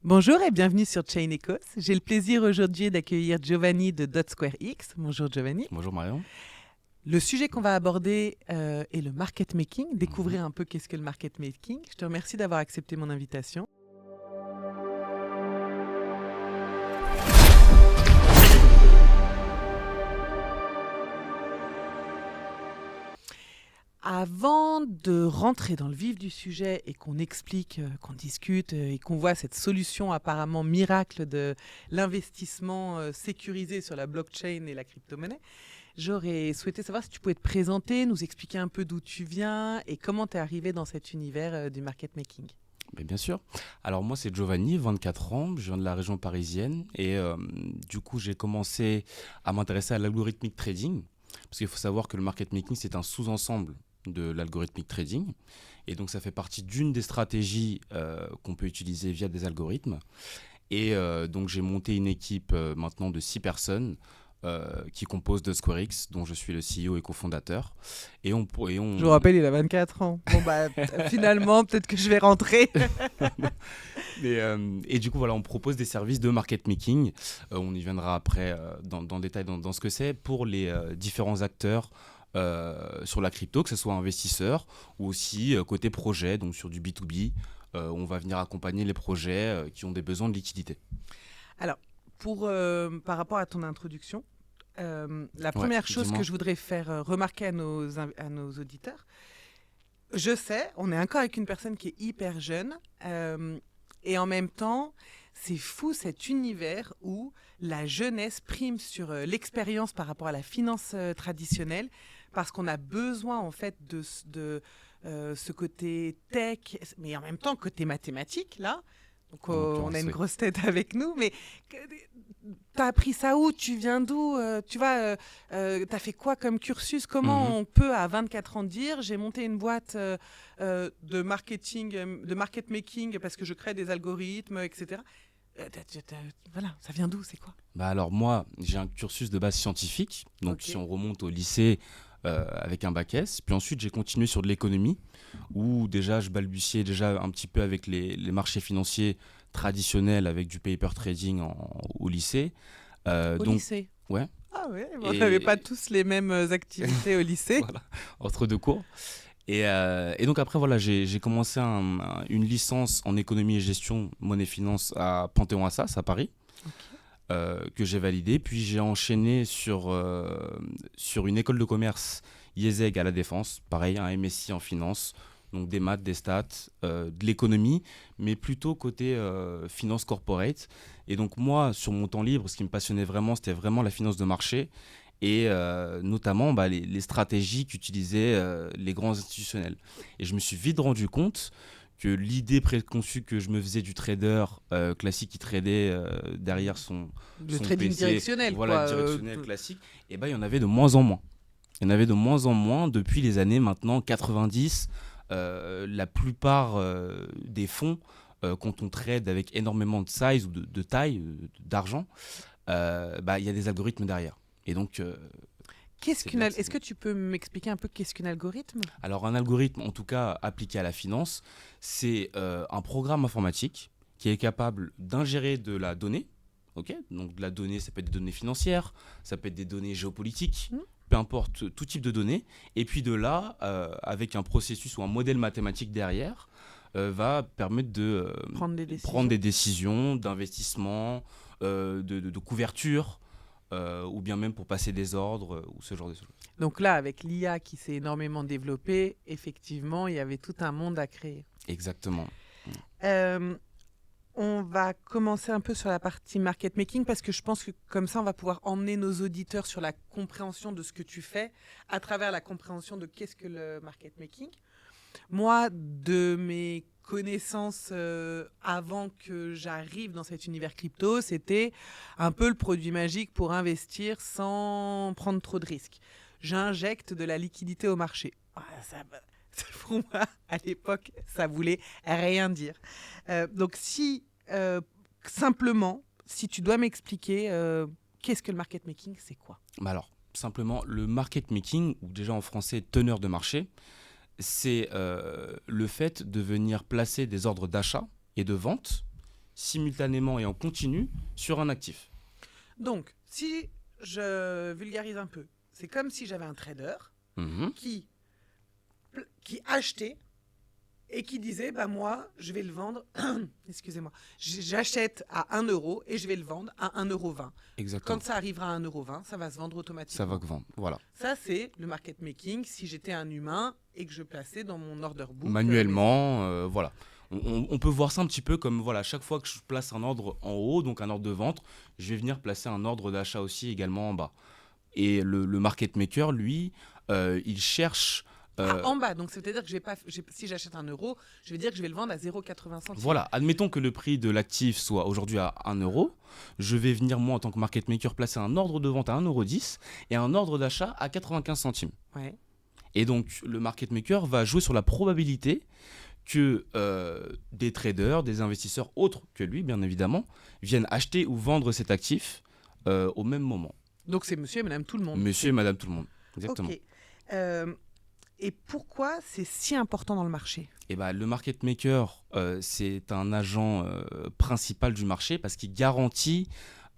Bonjour et bienvenue sur Chain Ecos. J'ai le plaisir aujourd'hui d'accueillir Giovanni de DotSquareX. Bonjour Giovanni. Bonjour Marion. Le sujet qu'on va aborder est le market making, découvrir un peu qu'est-ce que le market making. Je te remercie d'avoir accepté mon invitation. Avant de rentrer dans le vif du sujet et qu'on explique, qu'on discute et qu'on voit cette solution apparemment miracle de l'investissement sécurisé sur la blockchain et la crypto-monnaie, j'aurais souhaité savoir si tu pouvais te présenter, nous expliquer un peu d'où tu viens et comment tu es arrivé dans cet univers du market making. Mais bien sûr. Alors moi c'est Giovanni, 24 ans, je viens de la région parisienne et du coup j'ai commencé à m'intéresser à l'algorithmic trading parce qu'il faut savoir que le market making c'est un sous-ensemble de l'algorithmic trading et donc ça fait partie d'une des stratégies qu'on peut utiliser via des algorithmes et donc j'ai monté une équipe maintenant de 6 personnes qui compose DotSquareX, dont je suis le CEO et cofondateur. Je vous rappelle, il a 24 ans. Bon, bah, finalement, peut-être que je vais rentrer. Et du coup, voilà, on propose des services de market making. On y viendra après dans le détail dans ce que c'est pour les différents acteurs sur la crypto, que ce soit investisseurs ou aussi côté projet, donc sur du B2B. On va venir accompagner les projets qui ont des besoins de liquidité. Alors, par rapport à ton introduction, la première chose que je voudrais faire remarquer à nos auditeurs, je sais, on est encore avec une personne qui est hyper jeune et en même temps, c'est fou cet univers où la jeunesse prime sur l'expérience par rapport à la finance traditionnelle parce qu'on a besoin en fait de ce côté tech, mais en même temps côté mathématique là. Donc, on a une grosse tête avec nous, mais t'as appris ça où? Tu viens d'où? T'as fait quoi comme cursus? Comment on peut, à 24 ans, dire j'ai monté une boîte de marketing, de market making parce que je crée des algorithmes, etc. Voilà, ça vient d'où? C'est quoi? Alors moi, j'ai un cursus de base scientifique, donc si on remonte au lycée avec un bac S, puis ensuite j'ai continué sur de l'économie, où déjà je balbutiais déjà un petit peu avec les marchés financiers traditionnels avec du paper trading au lycée. Lycée? Ouais. Ah ouais, on n'avait pas tous les mêmes activités au lycée. Voilà, entre deux cours. Et donc après, voilà, j'ai commencé une licence en économie et gestion, monnaie finance à Panthéon-Assas, à Paris. Okay. Que j'ai validé, puis j'ai enchaîné sur une école de commerce IESEG à la Défense, pareil, un MSI en finance, donc des maths, des stats, de l'économie, mais plutôt côté finance corporate. Et donc moi, sur mon temps libre, ce qui me passionnait vraiment, c'était vraiment la finance de marché et notamment les stratégies qu'utilisaient les grands institutionnels. Et je me suis vite rendu compte que l'idée préconçue que je me faisais du trader classique qui tradait derrière son trading PC, directionnel, directionnel classique, et il y en avait de moins en moins. Il y en avait de moins en moins depuis les années maintenant 90. La plupart des fonds, quand on trade avec énormément de size ou de taille, d'argent, il y a des algorithmes derrière. Et donc est-ce que tu peux m'expliquer un peu qu'est-ce qu'un algorithme? Alors un algorithme, en tout cas appliqué à la finance, c'est un programme informatique qui est capable d'ingérer de la donnée. Okay, donc de la donnée, ça peut être des données financières, ça peut être des données géopolitiques, peu importe, tout type de données. Et puis de là, avec un processus ou un modèle mathématique derrière, va permettre de prendre des décisions d'investissement, de couverture, ou bien même pour passer des ordres ou ce genre de choses. Donc là, avec l'IA qui s'est énormément développée, effectivement, il y avait tout un monde à créer. Exactement. On va commencer un peu sur la partie market making parce que je pense que comme ça, on va pouvoir emmener nos auditeurs sur la compréhension de ce que tu fais à travers la compréhension de qu'est-ce que le market making. Moi, de mes connaissances avant que j'arrive dans cet univers crypto, c'était un peu le produit magique pour investir sans prendre trop de risques. J'injecte de la liquidité au marché. Pour moi, à l'époque, ça voulait rien dire. Donc, simplement, si tu dois m'expliquer qu'est-ce que le market making, c'est quoi? Alors, simplement, le market making, ou déjà en français teneur de marché, c'est le fait de venir placer des ordres d'achat et de vente simultanément et en continu sur un actif. Donc, si je vulgarise un peu, c'est comme si j'avais un trader qui achetait et qui disait, bah moi, je vais le vendre, excusez-moi, j'achète à 1 euro et je vais le vendre à 1,20 €. Exactement. Quand ça arrivera à 1,20 €, ça va se vendre automatiquement. Ça va vendre, voilà. Ça, c'est le market making si j'étais un humain et que je plaçais dans mon order book. Manuellement, voilà. On peut voir ça un petit peu comme, voilà, chaque fois que je place un ordre en haut, donc un ordre de vente, je vais venir placer un ordre d'achat aussi également en bas. Et le market maker, lui, il cherche... en bas, donc c'est-à-dire que si j'achète 1 euro, je vais dire que je vais le vendre à 0,80 centimes. Voilà, admettons que le prix de l'actif soit aujourd'hui à 1 euro. Je vais venir, moi, en tant que market maker, placer un ordre de vente à 1,10 € et un ordre d'achat à 95 centimes. Ouais. Et donc, le market maker va jouer sur la probabilité que des traders, des investisseurs autres que lui, bien évidemment, viennent acheter ou vendre cet actif au même moment. Donc, c'est monsieur et madame tout le monde. Monsieur et madame tout le monde, exactement. Ok. Et pourquoi c'est si important dans le marché ? Et le market maker, c'est un agent principal du marché parce qu'il garantit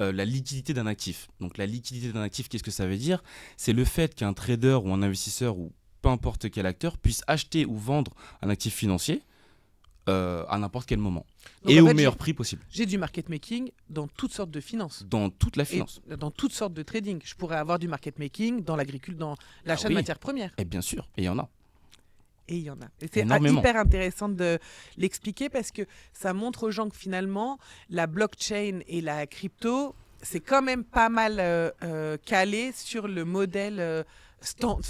la liquidité d'un actif. Donc la liquidité d'un actif, qu'est-ce que ça veut dire ? C'est le fait qu'un trader ou un investisseur ou peu importe quel acteur puisse acheter ou vendre un actif financier à n'importe quel moment. Donc, et au meilleur prix possible. J'ai du market making dans toutes sortes de finances. Dans toute la finance. Et dans toutes sortes de trading. Je pourrais avoir du market making dans l'agriculture, dans l'achat de matières premières. Et bien sûr, et il y en a. Et il y en a. Et c'est hyper intéressant de l'expliquer parce que ça montre aux gens que finalement, la blockchain et la crypto, c'est quand même pas mal calé sur le modèle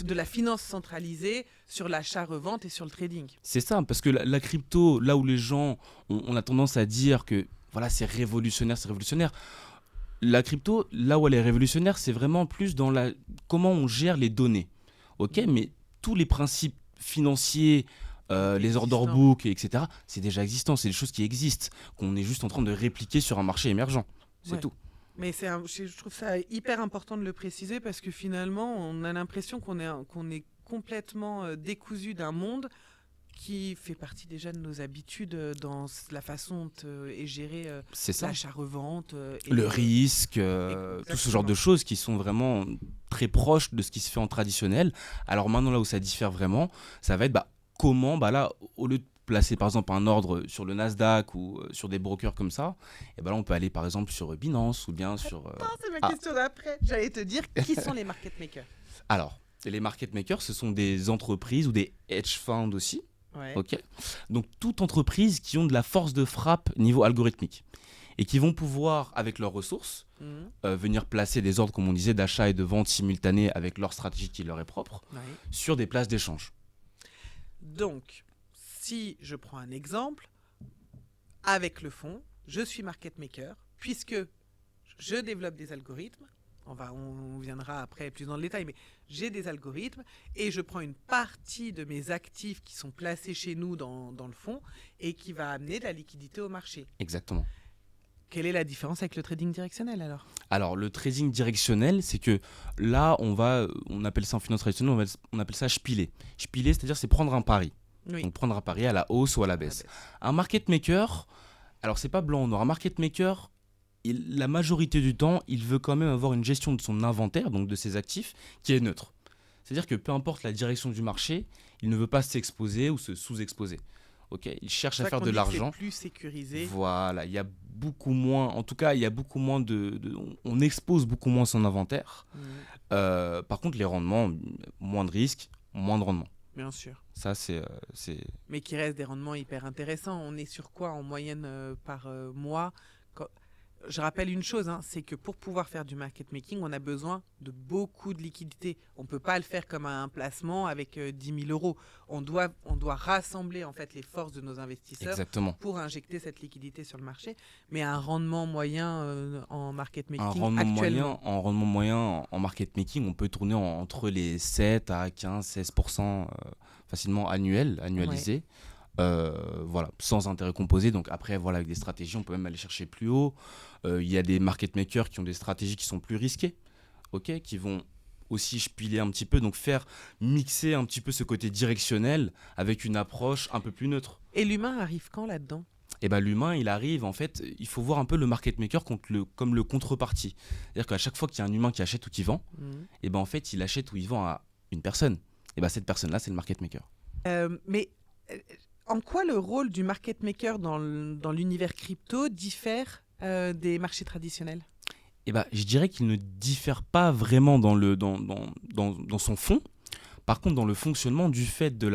de la finance centralisée, sur l'achat-revente et sur le trading. C'est ça, parce que la crypto, là où les gens on a tendance à dire que voilà, c'est révolutionnaire. La crypto, là où elle est révolutionnaire, c'est vraiment plus dans comment on gère les données. Ok, mais tous les principes financiers, les order books, etc., c'est déjà existant, c'est des choses qui existent, qu'on est juste en train de répliquer sur un marché émergent. C'est tout. Mais je trouve ça hyper important de le préciser parce que finalement, on a l'impression qu'on est complètement décousu d'un monde qui fait partie déjà de nos habitudes dans la façon est gérée l'achat-revente. Le risque, tout ce genre de choses qui sont vraiment très proches de ce qui se fait en traditionnel. Alors maintenant, là où ça diffère vraiment, ça va être comment, là, au lieu de placer par exemple un ordre sur le Nasdaq ou sur des brokers comme ça, et là on peut aller par exemple sur Binance ou bien sur... c'est ma question d'après. J'allais te dire, qui sont les market makers ? Alors, les market makers, ce sont des entreprises ou des hedge funds aussi. Ouais. Okay. Donc toute entreprise qui ont de la force de frappe niveau algorithmique et qui vont pouvoir, avec leurs ressources, venir placer des ordres, comme on disait, d'achat et de vente simultanés avec leur stratégie qui leur est propre, sur des places d'échange. Donc, si je prends un exemple, avec le fonds, je suis market maker, puisque je développe des algorithmes, on viendra après plus dans le détail, mais j'ai des algorithmes et je prends une partie de mes actifs qui sont placés chez nous dans le fonds et qui va amener de la liquidité au marché. Exactement. Quelle est la différence avec le trading directionnel alors ? Alors le trading directionnel, c'est que là, on appelle ça en finance traditionnelle, on appelle ça shpiler. Shpiler, c'est-à-dire c'est prendre un pari. Oui. Donc prendre un pari à la hausse ou à la baisse. Un market maker, alors c'est pas blanc ou noir, un market maker, la majorité du temps, il veut quand même avoir une gestion de son inventaire, donc de ses actifs, qui est neutre. C'est-à-dire que peu importe la direction du marché, il ne veut pas s'exposer ou se sous-exposer. Okay, il cherche à faire de l'argent. C'est plus sécurisé. Voilà, il y a beaucoup moins, en tout cas, il y a beaucoup moins on expose beaucoup moins son inventaire. Par contre, les rendements, moins de risques, moins de rendements. Bien sûr. Ça, c'est... Mais qui reste des rendements hyper intéressants. On est sur quoi en moyenne par mois ? Je rappelle une chose, c'est que pour pouvoir faire du market making, on a besoin de beaucoup de liquidités. On ne peut pas le faire comme un placement avec 10 000 euros. On doit rassembler en fait les forces de nos investisseurs. Exactement. Pour injecter cette liquidité sur le marché. Mais un rendement moyen en market making en rendement moyen en market making, on peut tourner entre les 7 à 15-16% facilement annualisés. Ouais. Voilà, sans intérêt composé. Donc après, voilà, avec des stratégies, on peut même aller chercher plus haut. Il y a des market makers qui ont des stratégies qui sont plus risquées, qui vont aussi shpiler un petit peu, donc faire mixer un petit peu ce côté directionnel avec une approche un peu plus neutre. Et l'humain arrive quand là-dedans ? Et ben l'humain, il arrive, en fait, il faut voir un peu le market maker comme le contrepartie. C'est-à-dire qu'à chaque fois qu'il y a un humain qui achète ou qui vend, et ben en fait, il achète ou il vend à une personne. Et ben cette personne-là, c'est le market maker. Mais en quoi le rôle du market maker dans l'univers crypto diffère des marchés traditionnels? Et ben je dirais qu'il ne diffère pas vraiment dans son fond. Par contre, dans le fonctionnement, du fait de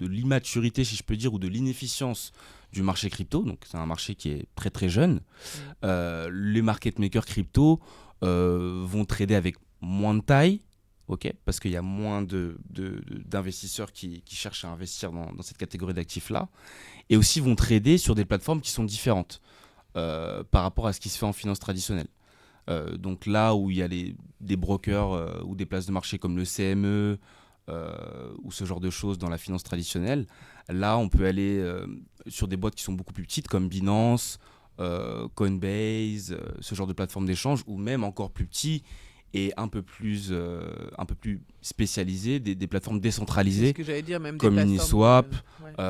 l'immaturité, si je peux dire, ou de l'inefficience du marché crypto, donc c'est un marché qui est très très jeune, les market makers crypto vont trader avec moins de taille, parce qu'il y a moins d'investisseurs qui cherchent à investir dans cette catégorie d'actifs-là, et aussi vont trader sur des plateformes qui sont différentes par rapport à ce qui se fait en finance traditionnelle. Donc là où il y a des brokers ou des places de marché comme le CME ou ce genre de choses dans la finance traditionnelle, là on peut aller sur des boîtes qui sont beaucoup plus petites comme Binance, Coinbase, ce genre de plateforme d'échange, ou même encore plus petits et un peu plus spécialisés, des plateformes décentralisées ce que j'allais dire, même comme des Uniswap, ouais.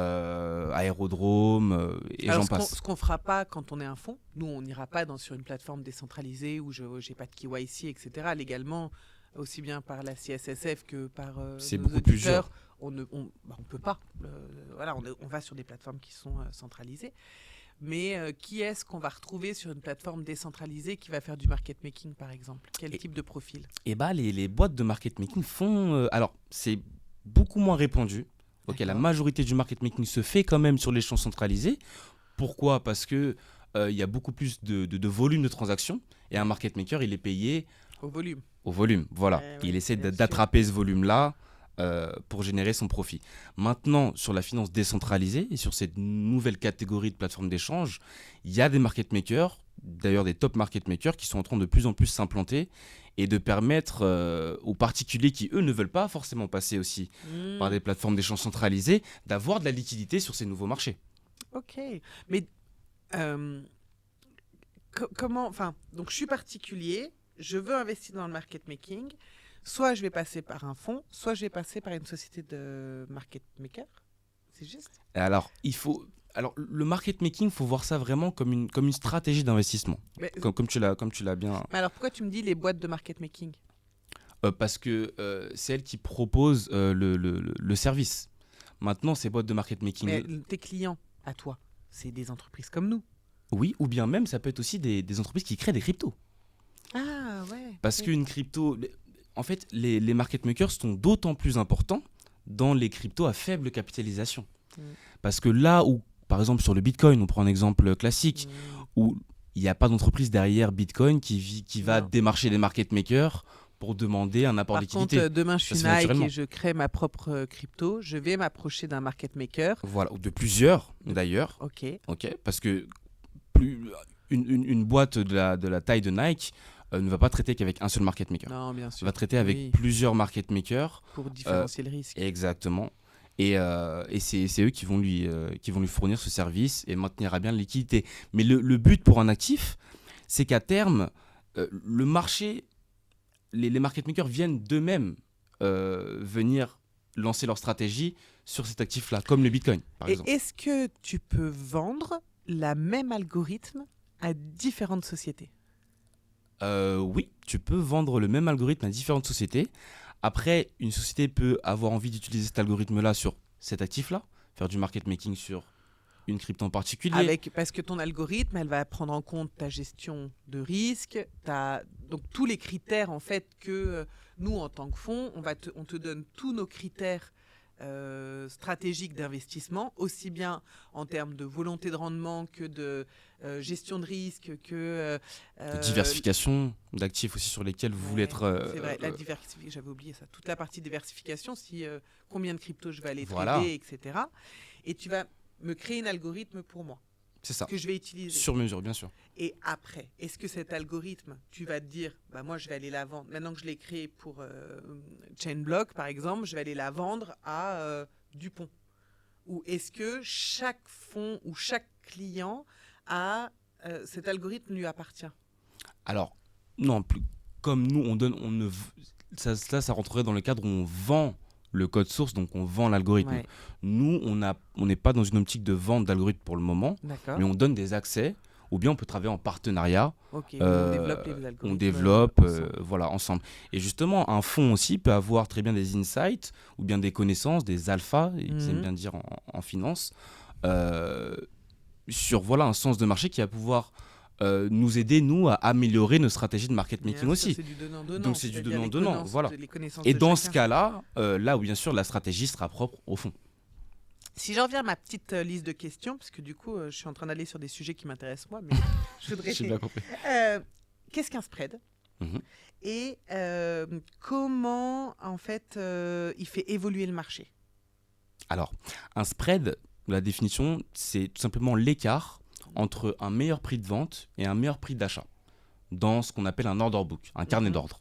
Aérodrome et Alors, j'en passe. Ce qu'on fera pas quand on est un fonds, nous on n'ira pas sur une plateforme décentralisée où je n'ai pas de KYC, etc. Légalement, aussi bien par la CSSF que par C'est nos beaucoup auditeurs, plus dur. On peut pas. Voilà, on va sur des plateformes qui sont centralisées. Mais qui est-ce qu'on va retrouver sur une plateforme décentralisée qui va faire du market making, par exemple? Quel type de profil? Et bah, les boîtes de market making font... alors, c'est beaucoup moins répandu. La majorité du market making se fait quand même sur l'échange centralisé. Pourquoi? Parce qu'il y a beaucoup plus de volume de transactions. Et un market maker, il est payé... Au volume. Au volume, voilà. Il essaie d'attraper ce volume-là pour générer son profit. Maintenant, sur la finance décentralisée et sur cette nouvelle catégorie de plateformes d'échange, il y a des market makers, d'ailleurs des top market makers, qui sont en train de plus en plus s'implanter et de permettre aux particuliers qui, eux, ne veulent pas forcément passer aussi par des plateformes d'échange centralisées, d'avoir de la liquidité sur ces nouveaux marchés. Ok. Mais comment... Enfin, donc je suis particulier, je veux investir dans le market making. Soit je vais passer par un fonds, soit je vais passer par une société de market maker. C'est juste? Alors, le market making, il faut voir ça vraiment comme une stratégie d'investissement. Comme tu l'as bien... Mais alors, pourquoi tu me dis les boîtes de market making? Parce que c'est elles qui proposent le service. Maintenant, ces boîtes de market making... Mais tes clients, à toi, c'est des entreprises comme nous. Oui, ou bien même, ça peut être aussi des entreprises qui créent des cryptos. Ah, ouais. Parce qu'une crypto... En fait, les market makers sont d'autant plus importants dans les cryptos à faible capitalisation. Parce que là où, par exemple, sur le Bitcoin, on prend un exemple classique, où il n'y a pas d'entreprise derrière Bitcoin qui va démarcher les market makers pour demander un apport de liquidité. Par contre, demain, je suis Nike et je crée ma propre crypto. Je vais m'approcher d'un market maker. Voilà, ou de plusieurs, d'ailleurs. Ok. Parce que une boîte de la taille de Nike ne va pas traiter qu'avec un seul market maker. Non, bien sûr. Va traiter avec plusieurs market makers. Pour différencier le risque. Exactement. Et c'est eux qui vont lui fournir ce service et maintenir à bien la liquidité. Mais le but pour un actif, c'est qu'à terme, le marché, les market makers viennent d'eux-mêmes venir lancer leur stratégie sur cet actif-là, comme le Bitcoin, par exemple. Et est-ce que tu peux vendre la même algorithme à différentes sociétés? Oui, tu peux vendre le même algorithme à différentes sociétés. Après, une société peut avoir envie d'utiliser cet algorithme-là sur cet actif-là, faire du market making sur une crypto en particulier. Parce que ton algorithme, elle va prendre en compte ta gestion de risque, donc tous les critères en fait que nous, en tant que fonds, on te donne tous nos critères stratégiques d'investissement, aussi bien en termes de volonté de rendement que de gestion de risque, que... de diversification d'actifs aussi sur lesquels vous voulez être... c'est vrai, la diversification, j'avais oublié ça. Toute la partie diversification, combien de cryptos je vais aller trader, etc. Et tu vas me créer un algorithme pour moi. C'est ça. Que je vais utiliser. Sur mesure, bien sûr. Et après, est-ce que cet algorithme, tu vas te dire, moi je vais aller la vendre, maintenant que je l'ai créé pour Chainblock par exemple, je vais aller la vendre à Dupont? Ou est-ce que chaque fonds ou chaque client a cet algorithme lui appartient? Alors, non, plus comme nous, ça rentrerait dans le cadre où on vend le code source, donc on vend l'algorithme. Ouais. Nous, on n'est pas dans une optique de vente d'algorithme pour le moment, mais on donne des accès, ou bien on peut travailler en partenariat. On développe voilà, ensemble. Et justement, un fonds aussi peut avoir très bien des insights, ou bien des connaissances, des alphas, ils aiment bien dire en finance, sur un sens de marché qui va pouvoir nous aider, nous, à améliorer nos stratégies de market making aussi. C'est du donnant-donnant. Donc c'est du donnant-donnant, voilà. Et dans ce cas-là, là où bien sûr la stratégie sera propre au fond. Si j'en reviens à ma petite liste de questions, parce que du coup, je suis en train d'aller sur des sujets qui m'intéressent moi, mais je voudrais... J'ai bien compris. Qu'est-ce qu'un spread ? Et comment, en fait, il fait évoluer le marché ? Alors, un spread, la définition, c'est tout simplement l'écart entre un meilleur prix de vente et un meilleur prix d'achat dans ce qu'on appelle un order book, un carnet d'ordre.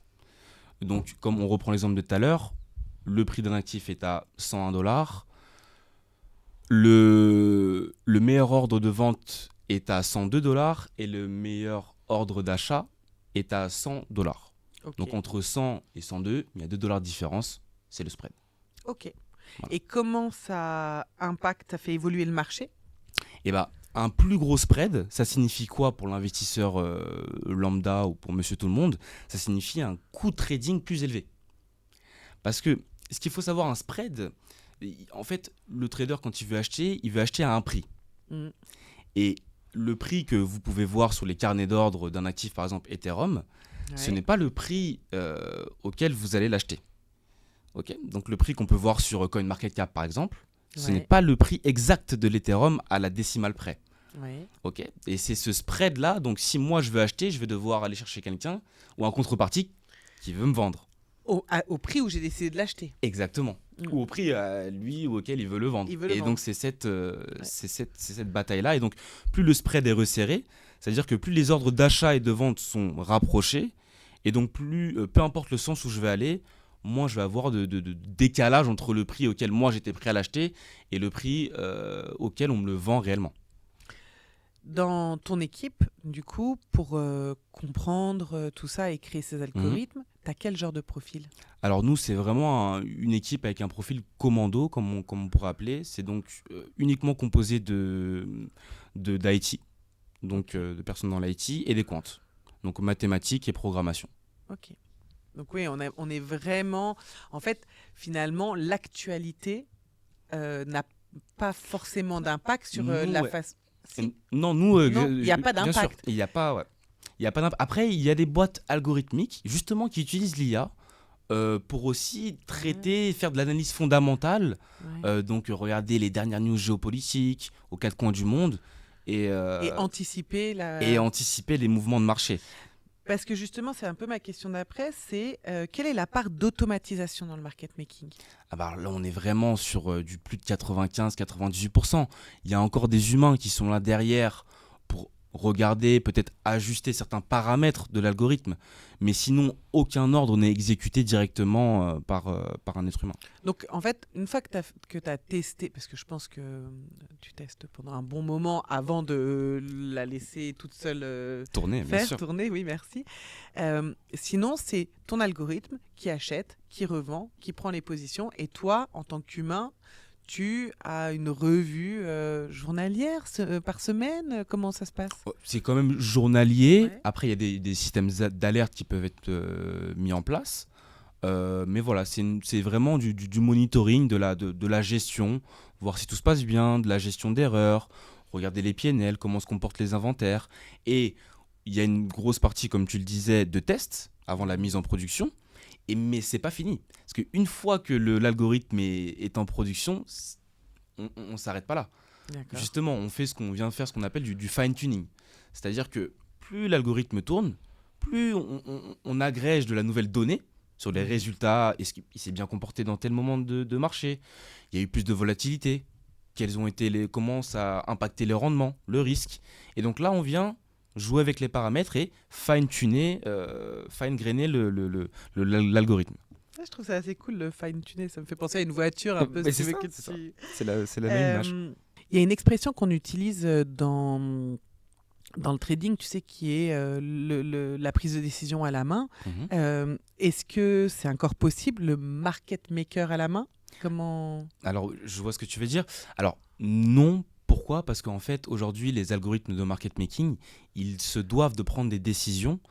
Donc, comme on reprend l'exemple de tout à l'heure, le prix d'un actif est à $101. Le meilleur ordre de vente est à $102 et le meilleur ordre d'achat est à $100. Okay. Donc entre 100 et 102, il y a $2 de différence, c'est le spread. Ok. Voilà. Et comment ça impacte, ça fait évoluer le marché ? Eh bien, un plus gros spread, ça signifie quoi pour l'investisseur lambda ou pour monsieur tout le monde ? Ça signifie un coût de trading plus élevé. Parce que ce qu'il faut savoir, un spread... En fait, le trader, quand il veut acheter à un prix. Et le prix que vous pouvez voir sur les carnets d'ordre d'un actif, par exemple Ethereum, ce n'est pas le prix auquel vous allez l'acheter. Okay ? Donc le prix qu'on peut voir sur CoinMarketCap, par exemple, ce n'est pas le prix exact de l'Ethereum à la décimale près. Okay ? Et c'est ce spread-là, donc si moi je veux acheter, je vais devoir aller chercher quelqu'un ou un contrepartie qui veut me vendre. Au prix où j'ai décidé de l'acheter. Exactement. Ou au prix lui ou auquel il veut le vendre. Donc c'est cette bataille-là. Et donc plus le spread est resserré, c'est-à-dire que plus les ordres d'achat et de vente sont rapprochés, et donc plus, peu importe le sens où je vais aller, moins je vais avoir de décalage entre le prix auquel moi j'étais prêt à l'acheter et le prix auquel on me le vend réellement. Dans ton équipe, du coup, pour comprendre tout ça et créer ces algorithmes, tu as quel genre de profil ? Alors nous, c'est vraiment une équipe avec un profil commando, comme on pourrait appeler. C'est donc uniquement composé d'IT, donc de personnes dans l'IT, et des quants, donc mathématiques et programmation. Ok. Donc oui, on est vraiment... En fait, finalement, l'actualité n'a pas forcément d'impact sur la façon... Si. Non, nous, il n'y a pas d'impact. Il n'y a pas, il y a pas d'impact. Après, il y a des boîtes algorithmiques, justement, qui utilisent l'IA pour aussi traiter, faire de l'analyse fondamentale. Donc, regarder les dernières news géopolitiques aux quatre coins du monde et anticiper anticiper les mouvements de marché. Parce que justement, c'est un peu ma question d'après, c'est quelle est la part d'automatisation dans le market making ? Là, on est vraiment sur du plus de 95-98%. Il y a encore des humains qui sont là derrière pour regarder, peut-être ajuster certains paramètres de l'algorithme. Mais sinon, aucun ordre n'est exécuté directement par un être humain. Donc, en fait, une fois que tu as testé, parce que je pense que tu testes pendant un bon moment avant de la laisser toute seule tourner, bien sûr. Tourner, oui, merci. Sinon, c'est ton algorithme qui achète, qui revend, qui prend les positions. Et toi, en tant qu'humain, tu as une revue journalière par semaine ? Comment ça se passe ? C'est quand même journalier. Ouais. Après, il y a des systèmes d'alerte qui peuvent être mis en place. Mais voilà, c'est vraiment du monitoring, de la gestion, voir si tout se passe bien, de la gestion d'erreurs, regarder les PNL, comment se comportent les inventaires. Et il y a une grosse partie, comme tu le disais, de tests avant la mise en production. Mais c'est pas fini. Parce qu'une fois que l'algorithme est en production, on s'arrête pas là. D'accord. Justement, on fait ce qu'on vient de faire, ce qu'on appelle du fine-tuning. C'est-à-dire que plus l'algorithme tourne, plus on agrège de la nouvelle donnée sur les résultats. Est-ce qu'il s'est bien comporté dans tel moment de marché ? Il y a eu plus de volatilité. Comment ça a impacté les rendements, le risque. Et donc là, on vient jouer avec les paramètres et fine-tuner, fine-grainer l'algorithme. Je trouve ça assez cool, le fine-tuner. Ça me fait penser à une voiture un peu. C'est la même image. Il y a une expression qu'on utilise dans le trading, tu sais, qui est la prise de décision à la main. Est-ce que c'est encore possible, le market maker à la main ? Comment... Alors, je vois ce que tu veux dire. Alors, non. Pourquoi ? Parce qu'en fait, aujourd'hui, les algorithmes de market making, ils se doivent de prendre des décisions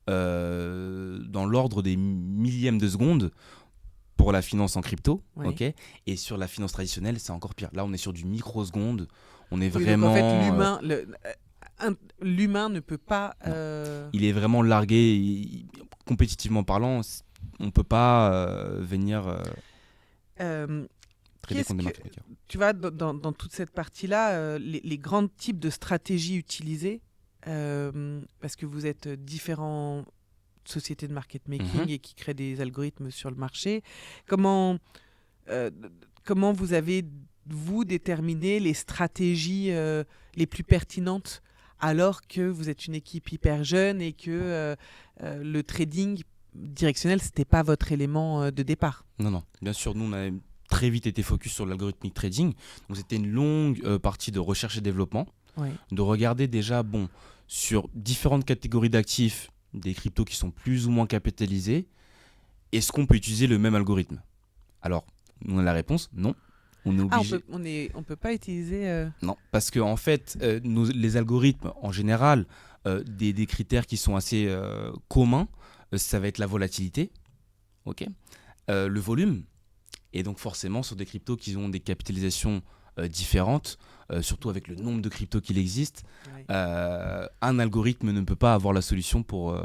dans l'ordre des millièmes de seconde pour la finance en crypto, Ouais. ok. Et sur la finance traditionnelle, c'est encore pire. Là, on est sur du microseconde. On est Oui, vraiment. donc en fait, l'humain ne peut pas... Il est vraiment largué. Compétitivement parlant, on peut pas venir trader Qu'est-ce contre des que... market makers. Tu vois, dans toute cette partie-là, les grands types de stratégies utilisées, parce que vous êtes différents sociétés de market making et qui créent des algorithmes sur le marché, comment vous avez, vous, déterminé les stratégies les plus pertinentes alors que vous êtes une équipe hyper jeune et que le trading directionnel, c'était pas votre élément de départ? Non. Bien sûr, nous, on a très vite été focus sur l'algorithmique trading. Donc, c'était une longue partie de recherche et développement. Oui. De regarder déjà, sur différentes catégories d'actifs, des cryptos qui sont plus ou moins capitalisés, est-ce qu'on peut utiliser le même algorithme ? Alors, on a la réponse, non. On est obligé. On peut pas utiliser... Non, parce que en fait, les algorithmes, en général, des critères qui sont assez communs, ça va être la volatilité, ok, le volume, et donc forcément sur des cryptos qui ont des capitalisations différentes, surtout avec le nombre de cryptos qu'il existe, Ouais. un algorithme ne peut pas avoir la solution pour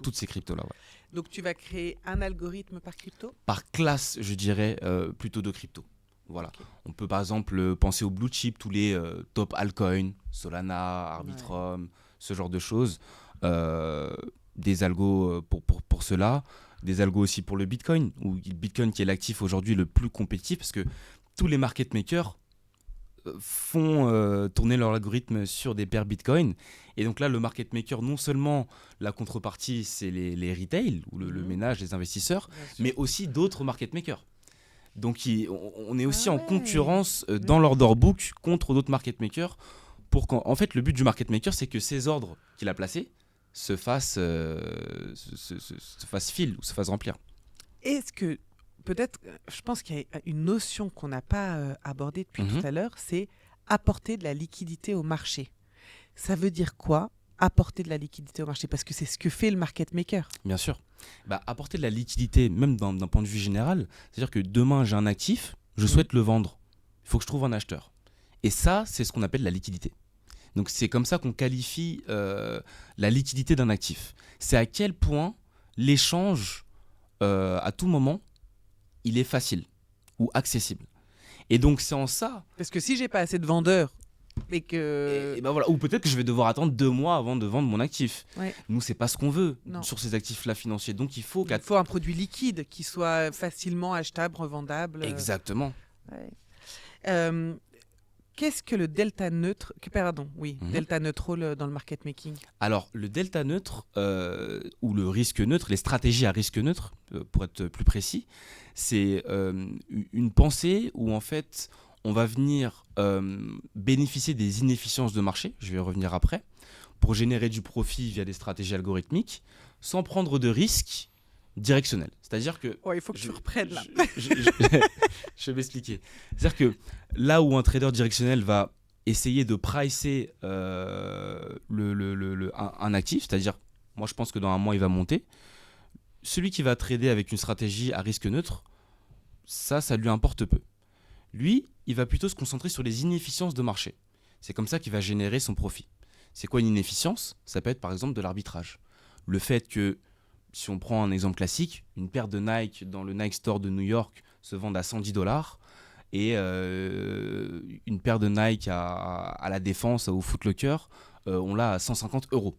toutes ces cryptos-là. Ouais. Donc tu vas créer un algorithme par crypto? Par classe, je dirais, plutôt de cryptos. Voilà. Okay. On peut par exemple penser aux blue chips, tous les top altcoins, Solana, Arbitrum, ce genre de choses. Des algos pour cela. Des algos aussi pour le Bitcoin, où le Bitcoin qui est l'actif aujourd'hui le plus compétitif, parce que tous les market makers font tourner leur algorithme sur des paires Bitcoin. Et donc là, le market maker, non seulement la contrepartie, c'est les retail, ou le ménage, les investisseurs, mais aussi d'autres market makers. Donc on est aussi en concurrence dans l'order book contre d'autres market makers. En fait, le but du market maker, c'est que ces ordres qu'il a placés se fassent fill ou se fassent remplir. Est-ce que, peut-être, je pense qu'il y a une notion qu'on n'a pas abordée depuis tout à l'heure, c'est apporter de la liquidité au marché. Ça veut dire quoi, apporter de la liquidité au marché? Parce que c'est ce que fait le market maker. Bien sûr. Apporter de la liquidité, même d'un point de vue général, c'est-à-dire que demain, j'ai un actif, je souhaite le vendre. Il faut que je trouve un acheteur. Et ça, c'est ce qu'on appelle la liquidité. Donc, c'est comme ça qu'on qualifie la liquidité d'un actif. C'est à quel point l'échange, à tout moment, il est facile ou accessible. Et donc, c'est en ça... Parce que si j'ai pas assez de vendeurs, et que... Et voilà. Ou peut-être que je vais devoir attendre 2 mois avant de vendre mon actif. Ouais. Nous, c'est pas ce qu'on veut Non. sur ces actifs-là financiers. Donc, il faut un produit liquide qui soit facilement achetable, revendable. Exactement. Ouais. Qu'est-ce que le delta neutre... delta neutral dans le market making? Alors, le delta neutre, ou le risque neutre, les stratégies à risque neutre, pour être plus précis, c'est une pensée où, en fait, on va venir bénéficier des inefficiences de marché, je vais y revenir après, pour générer du profit via des stratégies algorithmiques, sans prendre de risques directionnels. C'est-à-dire que... il faut que tu reprennes là. Je vais m'expliquer. C'est-à-dire que là où un trader directionnel va essayer de pricer un actif, c'est-à-dire, moi je pense que dans un mois il va monter, celui qui va trader avec une stratégie à risque neutre, ça lui importe peu. Lui, il va plutôt se concentrer sur les inefficiences de marché. C'est comme ça qu'il va générer son profit. C'est quoi une inefficience ? Ça peut être par exemple de l'arbitrage. Le fait que, si on prend un exemple classique, une paire de Nike dans le Nike Store de New York se vende à $110 et une paire de Nike à la Défense, au Foot Locker, on l'a à 150 €.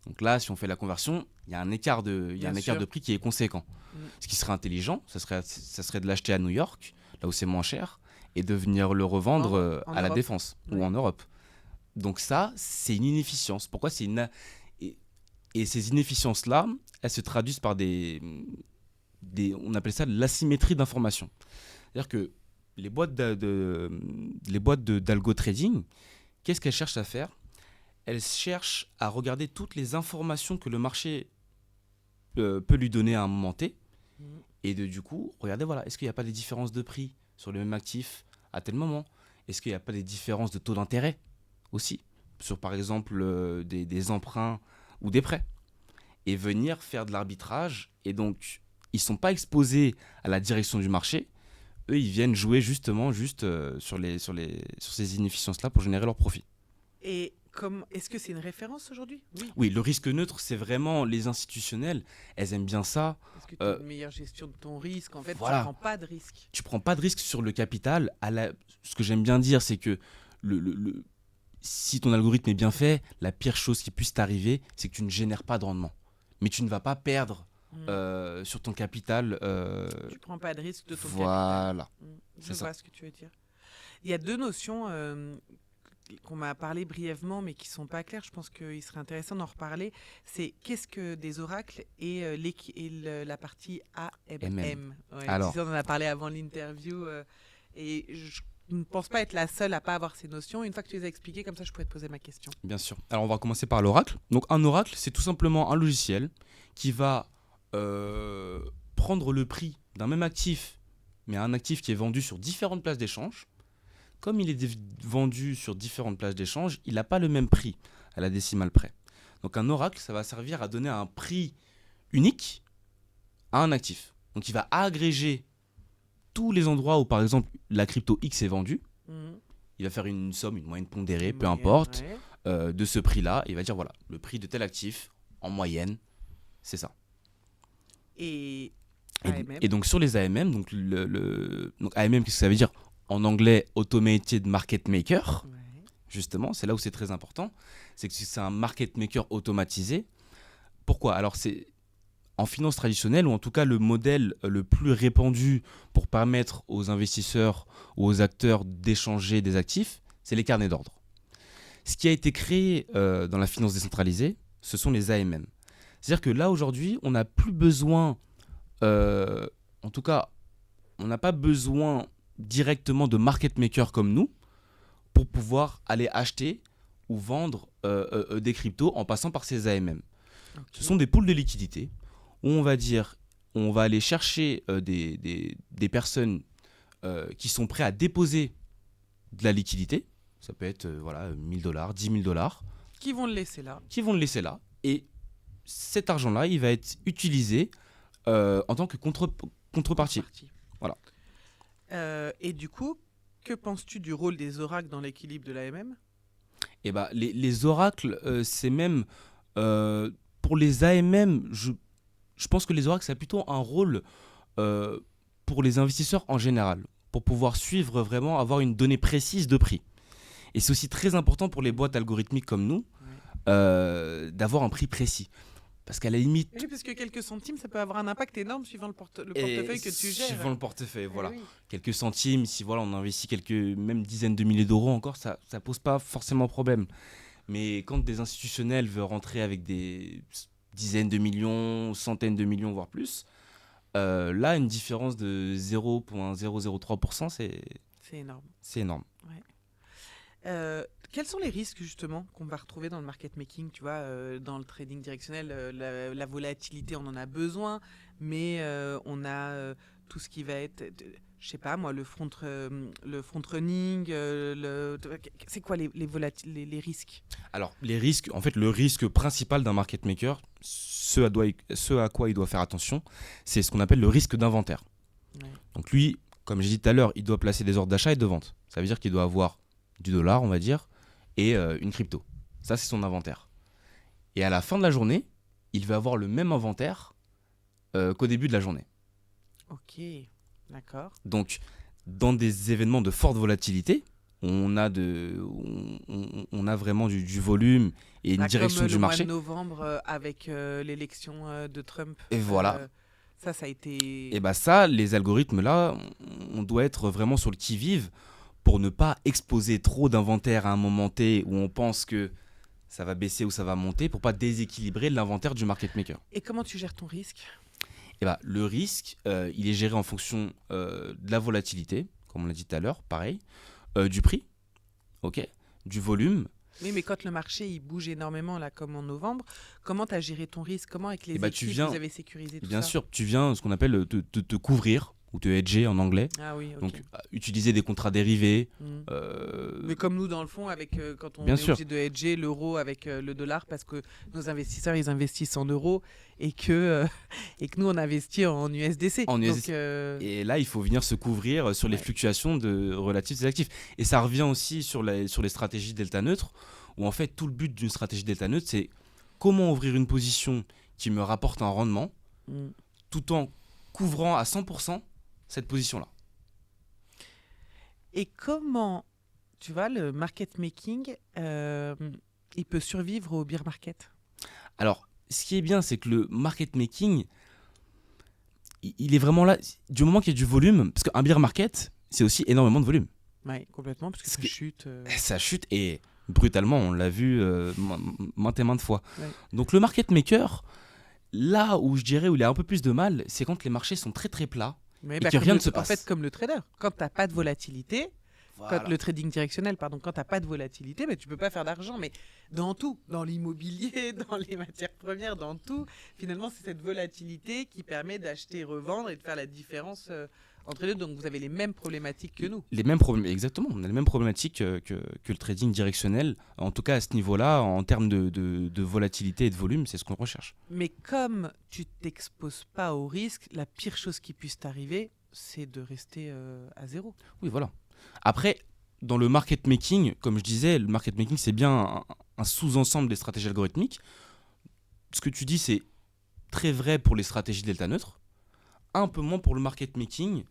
Donc là, si on fait la conversion, il y a un écart de prix qui est conséquent. Ce qui serait intelligent, ça serait de l'acheter à New York, là où c'est moins cher, et de venir le revendre à la Défense ou en Europe. Donc ça, c'est une inefficience. Pourquoi c'est une... Et ces inefficiences-là, elles se traduisent par on appelle ça l'asymétrie d'information. C'est-à-dire que les boîtes d'algo trading, qu'est-ce qu'elles cherchent à faire ? Elles cherchent à regarder toutes les informations que le marché peut lui donner à un moment T Et du coup, regardez, voilà, est-ce qu'il n'y a pas des différences de prix sur le même actif à tel moment? Est-ce qu'il n'y a pas des différences de taux d'intérêt aussi sur, par exemple, des emprunts ou des prêts? Et venir faire de l'arbitrage. Et donc, ils ne sont pas exposés à la direction du marché. Eux, ils viennent jouer justement sur ces inefficiences-là pour générer leur profit. Et est-ce que c'est une référence aujourd'hui? Oui, le risque neutre, c'est vraiment les institutionnels. Elles aiment bien ça. Est-ce que tu as une meilleure gestion de ton risque? En fait, voilà. tu ne prends pas de risque. Tu ne prends pas de risque sur le capital. Ce que j'aime bien dire, c'est que si ton algorithme est bien fait, la pire chose qui puisse t'arriver, c'est que tu ne génères pas de rendement. Mais tu ne vas pas perdre sur ton capital. Tu ne prends pas de risque de ton capital. Voilà. Je vois ce que tu veux dire. Il y a deux notions qu'on m'a parlé brièvement, mais qui ne sont pas claires. Je pense qu'il serait intéressant d'en reparler. C'est qu'est-ce que des oracles et la partie AMM. Ouais, alors, on en a parlé avant l'interview. Et je ne pense pas être la seule à ne pas avoir ces notions. Une fois que tu les as expliquées, comme ça, je pourrais te poser ma question. Bien sûr. Alors, on va commencer par l'oracle. Donc, un oracle, c'est tout simplement un logiciel qui va prendre le prix d'un même actif, mais un actif qui est vendu sur différentes places d'échange. Comme il est vendu sur différentes places d'échange, il n'a pas le même prix à la décimale près. Donc un oracle, ça va servir à donner un prix unique à un actif. Donc il va agréger tous les endroits où, par exemple, la crypto X est vendue. Il va faire une somme, une moyenne pondérée, peu importe, de ce prix-là. Et il va dire, voilà, le prix de tel actif, en moyenne, c'est ça. Et donc sur les AMM, donc AMM, qu'est-ce que ça veut dire? En anglais, Automated Market Maker, justement, c'est là où c'est très important. C'est que c'est un market maker automatisé. Pourquoi? Alors, c'est en finance traditionnelle, ou en tout cas le modèle le plus répandu pour permettre aux investisseurs ou aux acteurs d'échanger des actifs, c'est les carnets d'ordre. Ce qui a été créé dans la finance décentralisée, ce sont les AMM. C'est-à-dire que là, aujourd'hui, on n'a plus besoin, en tout cas, on n'a pas besoin directement de market makers comme nous pour pouvoir aller acheter ou vendre des cryptos en passant par ces AMM. Okay. Ce sont des pools de liquidité où on va aller chercher des personnes qui sont prêtes à déposer de la liquidité. Ça peut être $1 000, $10 000. Qui vont le laisser là. Et cet argent-là, il va être utilisé en tant que contrepartie. Voilà. Et du coup, que penses-tu du rôle des oracles dans l'équilibre de l'AMM? Eh ben, les oracles, c'est même... pour les AMM, je pense que les oracles, ça a plutôt un rôle pour les investisseurs en général, pour pouvoir suivre vraiment, avoir une donnée précise de prix. Et c'est aussi très important pour les boîtes algorithmiques comme nous, d'avoir un prix précis. Parce qu'à la limite... Oui, parce que quelques centimes, ça peut avoir un impact énorme suivant le portefeuille que tu gères. Suivant le portefeuille, voilà. Oui. Quelques centimes, si voilà, on investit même dizaines de milliers d'euros encore, ça pose pas forcément problème. Mais quand des institutionnels veulent rentrer avec des dizaines de millions, centaines de millions, voire plus, là, une différence de 0,003%, c'est énorme. C'est énorme. Ouais. Quels sont les risques justement qu'on va retrouver dans le market making, tu vois, dans le trading directionnel, la volatilité, on en a besoin, mais on a tout ce qui va être, je sais pas moi, le front running, c'est quoi les risques? Alors les risques, en fait, le risque principal d'un market maker, ce à quoi il doit faire attention, c'est ce qu'on appelle le risque d'inventaire. Ouais. Donc lui, comme j'ai dit tout à l'heure, il doit placer des ordres d'achat et de vente. Ça veut dire qu'il doit avoir du dollar, on va dire, et une crypto. Ça, c'est son inventaire. Et à la fin de la journée, il va avoir le même inventaire qu'au début de la journée. Ok, d'accord. Donc, dans des événements de forte volatilité, on a vraiment du volume et une direction du marché. Comme le mois de novembre avec l'élection de Trump. Et voilà. Ça a été... Et ça, les algorithmes là, on doit être vraiment sur le qui-vive pour ne pas exposer trop d'inventaire à un moment T où on pense que ça va baisser ou ça va monter, pour pas déséquilibrer l'inventaire du market maker. Et comment tu gères ton risque? Le risque, il est géré en fonction de la volatilité, comme on l'a dit tout à l'heure, pareil, du prix, du volume. Oui, mais quand le marché il bouge énormément, là, comme en novembre, comment tu as géré ton risque? Comment, avec les équipes, vous avez sécurisé tout ça? Bien sûr, tu viens ce qu'on appelle te couvrir ou te hedger en anglais. Ah oui, ok. Donc, utiliser des contrats dérivés. Mais comme nous, dans le fond, quand on est obligé de hedger l'euro avec le dollar, parce que nos investisseurs, ils investissent en euros et que nous, on investit en USDC. Et là, il faut venir se couvrir sur les fluctuations relatives des actifs. Et ça revient aussi sur les stratégies delta neutre, où en fait, tout le but d'une stratégie delta neutre, c'est comment ouvrir une position qui me rapporte un rendement, tout en couvrant à 100% cette position-là. Et comment, tu vois, le market making, il peut survivre au bear market? Alors, ce qui est bien, c'est que le market making, il est vraiment là, du moment qu'il y a du volume, parce qu'un bear market, c'est aussi énormément de volume. Oui, complètement, parce que ça chute. Ça chute, et brutalement, on l'a vu maintes et maintes fois. Ouais. Donc le market maker, là où je dirais où il a un peu plus de mal, c'est quand les marchés sont très très plats. Et que rien ne se passe. En fait, comme le trader, quand tu n'as pas de volatilité, quand le trading directionnel, quand tu n'as pas de volatilité, tu ne peux pas faire d'argent. Mais dans tout, dans l'immobilier, dans les matières premières, dans tout, finalement, c'est cette volatilité qui permet d'acheter et revendre et de faire la différence entre les deux. Donc, vous avez les mêmes problématiques que nous. Exactement. On a les mêmes problématiques que le trading directionnel. En tout cas, à ce niveau-là, en termes de volatilité et de volume, c'est ce qu'on recherche. Mais comme tu ne t'exposes pas au risque, la pire chose qui puisse t'arriver, c'est de rester à zéro. Oui, voilà. Après, dans le market making, comme je disais, le market making, c'est bien un sous-ensemble des stratégies algorithmiques. Ce que tu dis, c'est très vrai pour les stratégies delta neutre, un peu moins pour le market making,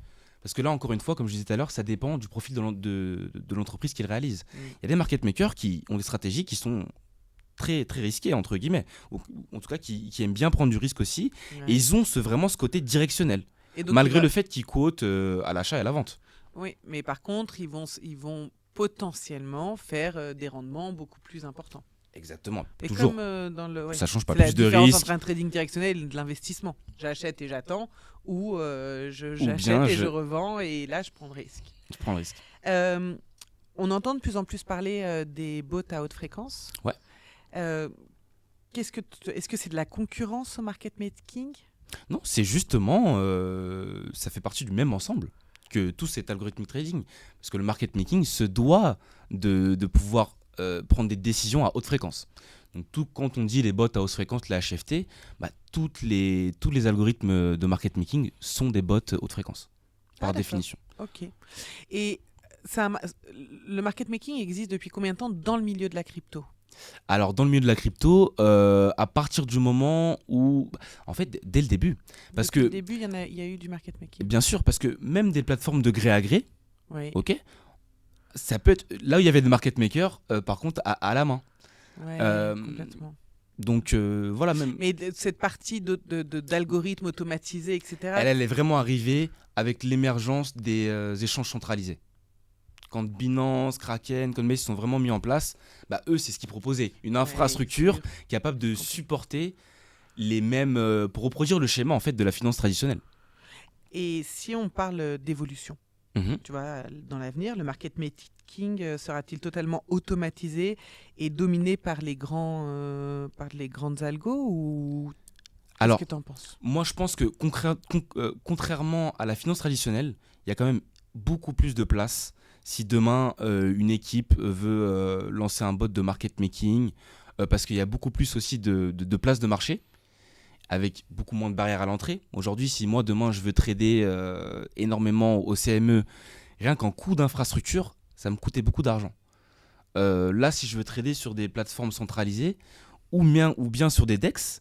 parce que là, encore une fois, comme je disais tout à l'heure, ça dépend du profil de l'entreprise qu'ils réalisent. Il y a des market makers qui ont des stratégies qui sont très, très risquées, entre guillemets, ou en tout cas qui aiment bien prendre du risque aussi, et ils ont vraiment ce côté directionnel, donc, malgré le fait qu'ils quotent à l'achat et à la vente. Oui, mais par contre, ils vont potentiellement faire des rendements beaucoup plus importants. Exactement. Et toujours. Comme ça change pas, plus de risque. La différence entre un trading directionnel et de l'investissement. J'achète et j'attends, ou j'achète et je revends, et là, je prends le risque. Je prends le risque. On entend de plus en plus parler des bots à haute fréquence. Ouais. Est-ce que c'est de la concurrence au market making? Non, c'est justement, ça fait partie du même ensemble que tout cet algorithmic trading. Parce que le market making se doit de pouvoir prendre des décisions à haute fréquence. Donc quand on dit les bots à haute fréquence, les HFT, tous les algorithmes de market making sont des bots haute fréquence, par définition. Ok. Et le market making existe depuis combien de temps dans le milieu de la crypto? Alors, dans le milieu de la crypto, à partir du moment où... En fait, dès le début. Depuis le début, il y a eu du market making. Bien sûr, parce que même des plateformes de gré à gré, oui. Ok, ça peut être... Là où il y avait des market makers, par contre, à la main. Ouais, complètement. Donc, voilà. Mais cette partie d'algorithmes automatisés, etc. Elle est vraiment arrivée avec l'émergence des échanges centralisés. Quand Binance, Kraken, Coinbase sont vraiment mis en place, eux, c'est ce qu'ils proposaient. Une infrastructure capable de supporter les mêmes... pour reproduire le schéma en fait, de la finance traditionnelle. Et si on parle d'évolution, tu vois, dans l'avenir, le market making sera-t-il totalement automatisé et dominé par les grandes algos ou... Alors, qu'est-ce que tu en penses? Moi, je pense que contrairement à la finance traditionnelle, il y a quand même beaucoup plus de place. Si demain, une équipe veut lancer un bot de market making, parce qu'il y a beaucoup plus aussi de place de marché, avec beaucoup moins de barrières à l'entrée. Aujourd'hui, si moi, demain, je veux trader énormément au CME, rien qu'en coût d'infrastructure, ça me coûtait beaucoup d'argent. Là, si je veux trader sur des plateformes centralisées, ou bien sur des DEX,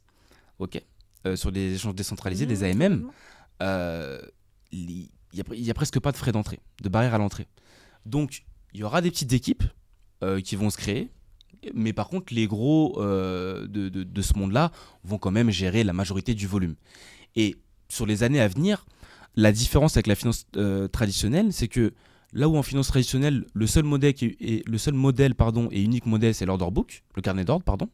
sur des échanges décentralisés, des AMM, il n'y a presque pas de frais d'entrée, de barrières à l'entrée. Donc, il y aura des petites équipes qui vont se créer, mais par contre, les gros de ce monde-là vont quand même gérer la majorité du volume. Et sur les années à venir, la différence avec la finance traditionnelle, c'est que là où en finance traditionnelle, le seul modèle et unique modèle, c'est l'order book, le carnet d'ordre,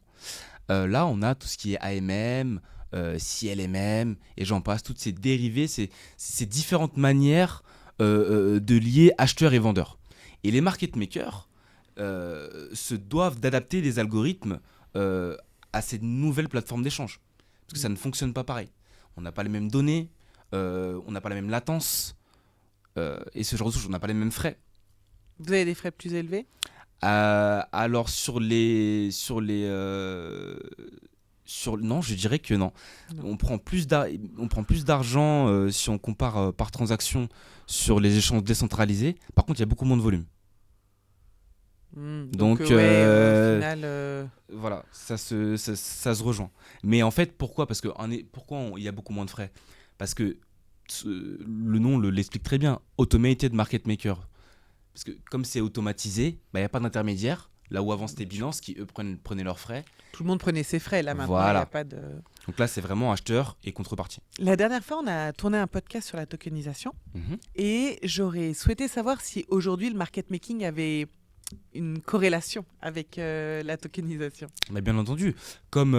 là, on a tout ce qui est AMM, CLMM, et j'en passe, toutes ces dérivés, ces différentes manières de lier acheteurs et vendeurs. Et les market makers, se doivent d'adapter les algorithmes à ces nouvelles plateformes d'échange. Parce que ça ne fonctionne pas pareil. On n'a pas les mêmes données, on n'a pas la même latence, et ce genre de choses, on n'a pas les mêmes frais. Vous avez des frais plus élevés ? Alors non, je dirais que non. On prend plus d'argent si on compare par transaction sur les échanges décentralisés. Par contre, il y a beaucoup moins de volume. Donc au final, voilà, ça se rejoint. Mais en fait, pourquoi ? Parce que il y a beaucoup moins de frais ? Parce que le nom l'explique très bien. Automated Market Maker. Parce que comme c'est automatisé, il n'y a pas d'intermédiaire. Là où avant c'était Binance qui eux prenaient leurs frais. Tout le monde prenait ses frais. Là maintenant, voilà. Il n'y a pas de... Donc là, c'est vraiment acheteur et contrepartie. La dernière fois, on a tourné un podcast sur la tokenisation. Et j'aurais souhaité savoir si aujourd'hui le market making avait une corrélation avec la tokenisation. Mais bien entendu, comme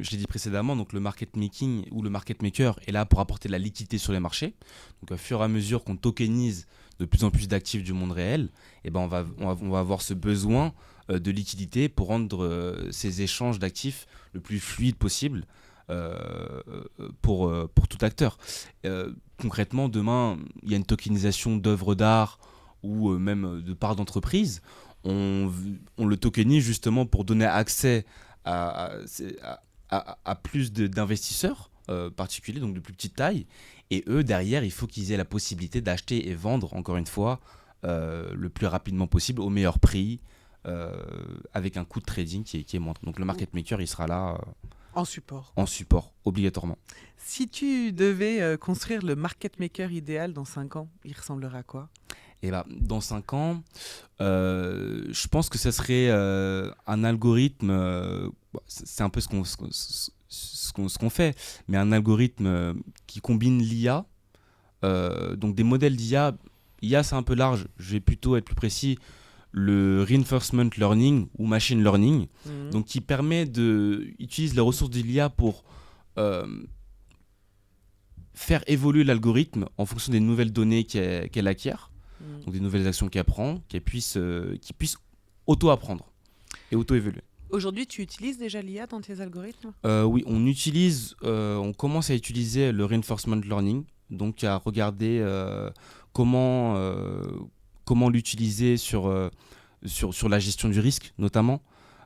je l'ai dit précédemment, donc le market making ou le market maker est là pour apporter de la liquidité sur les marchés. Donc au fur et à mesure qu'on tokenise de plus en plus d'actifs du monde réel, on va avoir ce besoin de liquidité pour rendre ces échanges d'actifs le plus fluide possible pour tout acteur. Concrètement, demain, il y a une tokenisation d'œuvres d'art ou même de parts d'entreprise. On le tokenise justement pour donner accès à plus d'investisseurs particuliers, donc de plus petite taille. Et eux, derrière, il faut qu'ils aient la possibilité d'acheter et vendre, encore une fois, le plus rapidement possible, au meilleur prix, avec un coût de trading qui est moindre. Donc le market maker, il sera là en support. En support, obligatoirement. Si tu devais construire le market maker idéal dans 5 ans, il ressemblera à quoi ? Et dans 5 ans, je pense que ça serait un algorithme, c'est un peu ce qu'on fait, mais un algorithme qui combine l'IA, donc des modèles d'IA. IA, c'est un peu large, je vais plutôt être plus précis, le reinforcement learning ou machine learning, donc qui utilise les ressources de l'IA pour faire évoluer l'algorithme en fonction des nouvelles données qu'elle acquiert. Donc des nouvelles actions qu'elle prend, qui puisse auto-apprendre et auto-évoluer. Aujourd'hui, tu utilises déjà l'IA dans tes algorithmes ? Oui, on commence à utiliser le reinforcement learning, donc à regarder comment l'utiliser sur la gestion du risque, notamment,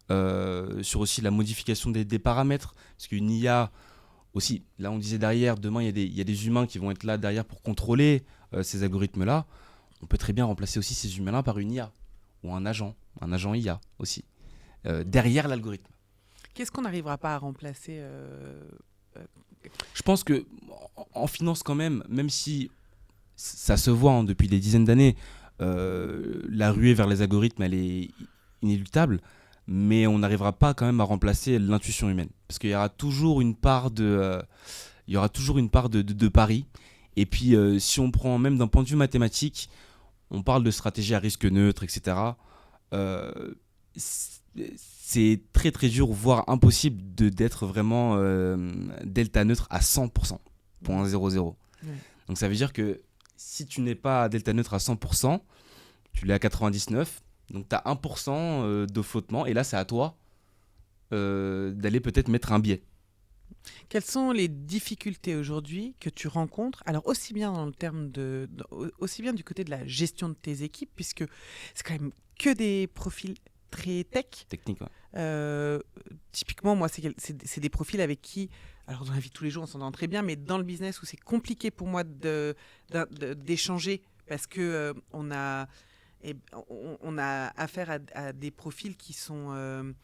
sur aussi la modification des paramètres, parce qu'une IA aussi, là on disait derrière, demain il y a des humains qui vont être là derrière pour contrôler ces algorithmes-là. On peut très bien remplacer aussi ces humains-là par une IA ou un agent IA aussi, derrière l'algorithme. Qu'est-ce qu'on n'arrivera pas à remplacer Je pense qu'en finance quand même si ça se voit depuis des dizaines d'années, la ruée vers les algorithmes, elle est inéluctable, mais on n'arrivera pas quand même à remplacer l'intuition humaine. Parce qu'il y aura toujours une part de pari. Et puis, si on prend même d'un point de vue mathématique, on parle de stratégie à risque neutre, etc. C'est très très dur, voire impossible d'être vraiment delta neutre à 100%, 0.00. Ouais. Donc ça veut dire que si tu n'es pas delta neutre à 100%, tu l'es à 99%, donc tu as 1% de flottement, et là c'est à toi d'aller peut-être mettre un biais. Quelles sont les difficultés aujourd'hui que tu rencontres, alors aussi bien aussi bien du côté de la gestion de tes équipes, puisque c'est quand même que des profils très technique, ouais. Typiquement, moi, c'est des profils avec qui, alors dans la vie de tous les jours, on s'entend très bien, mais dans le business où c'est compliqué pour moi d'échanger, parce que on a affaire à des profils qui sont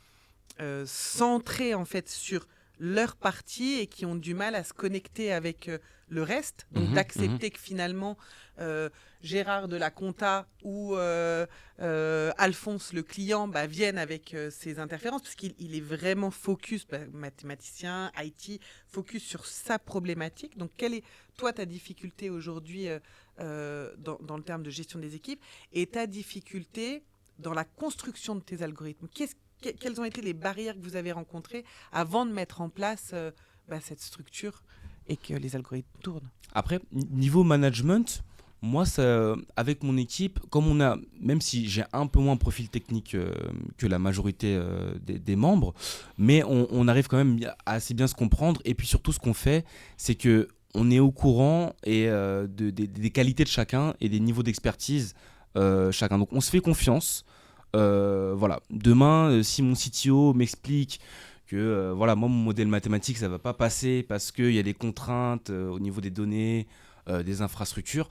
centrés en fait sur leur partie et qui ont du mal à se connecter avec le reste, donc d'accepter que finalement Gérard de la compta ou Alphonse le client viennent avec ses interférences, parce qu'il est vraiment focus, mathématicien, IT, focus sur sa problématique. Donc quelle est toi ta difficulté aujourd'hui dans le terme de gestion des équipes, et ta difficulté dans la construction de tes algorithmes? Quelles ont été les barrières que vous avez rencontrées avant de mettre en place cette structure et que les algorithmes tournent? Après, niveau management, Moi, avec mon équipe, même si j'ai un peu moins profil technique que la majorité des membres, mais on arrive quand même à assez bien se comprendre. Et puis surtout, ce qu'on fait, c'est que on est au courant des qualités de chacun et des niveaux d'expertise chacun. Donc, on se fait confiance. Voilà. Demain, si mon CTO m'explique que voilà, moi, mon modèle mathématique, ça ne va pas passer parce qu'il y a des contraintes au niveau des données, des infrastructures,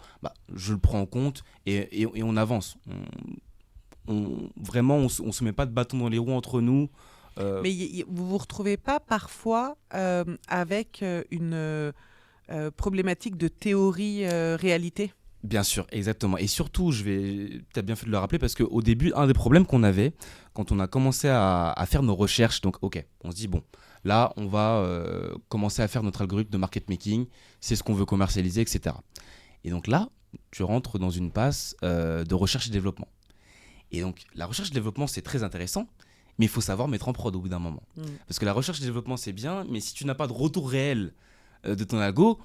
je le prends en compte et on avance. Vraiment, on ne se met pas de bâton dans les roues entre nous. Mais vous ne vous retrouvez pas parfois avec une problématique de théorie-réalité? Bien sûr, exactement. Et surtout, tu as bien fait de le rappeler parce qu'au début, un des problèmes qu'on avait quand on a commencé à faire nos recherches, donc ok, on se dit bon, là, on va commencer à faire notre algorithme de market making, c'est ce qu'on veut commercialiser, etc. Et donc là, tu rentres dans une passe de recherche et développement. Et donc, la recherche et développement, c'est très intéressant, mais il faut savoir mettre en prod au bout d'un moment. Parce que la recherche et développement, c'est bien, mais si tu n'as pas de retour réel de ton algo,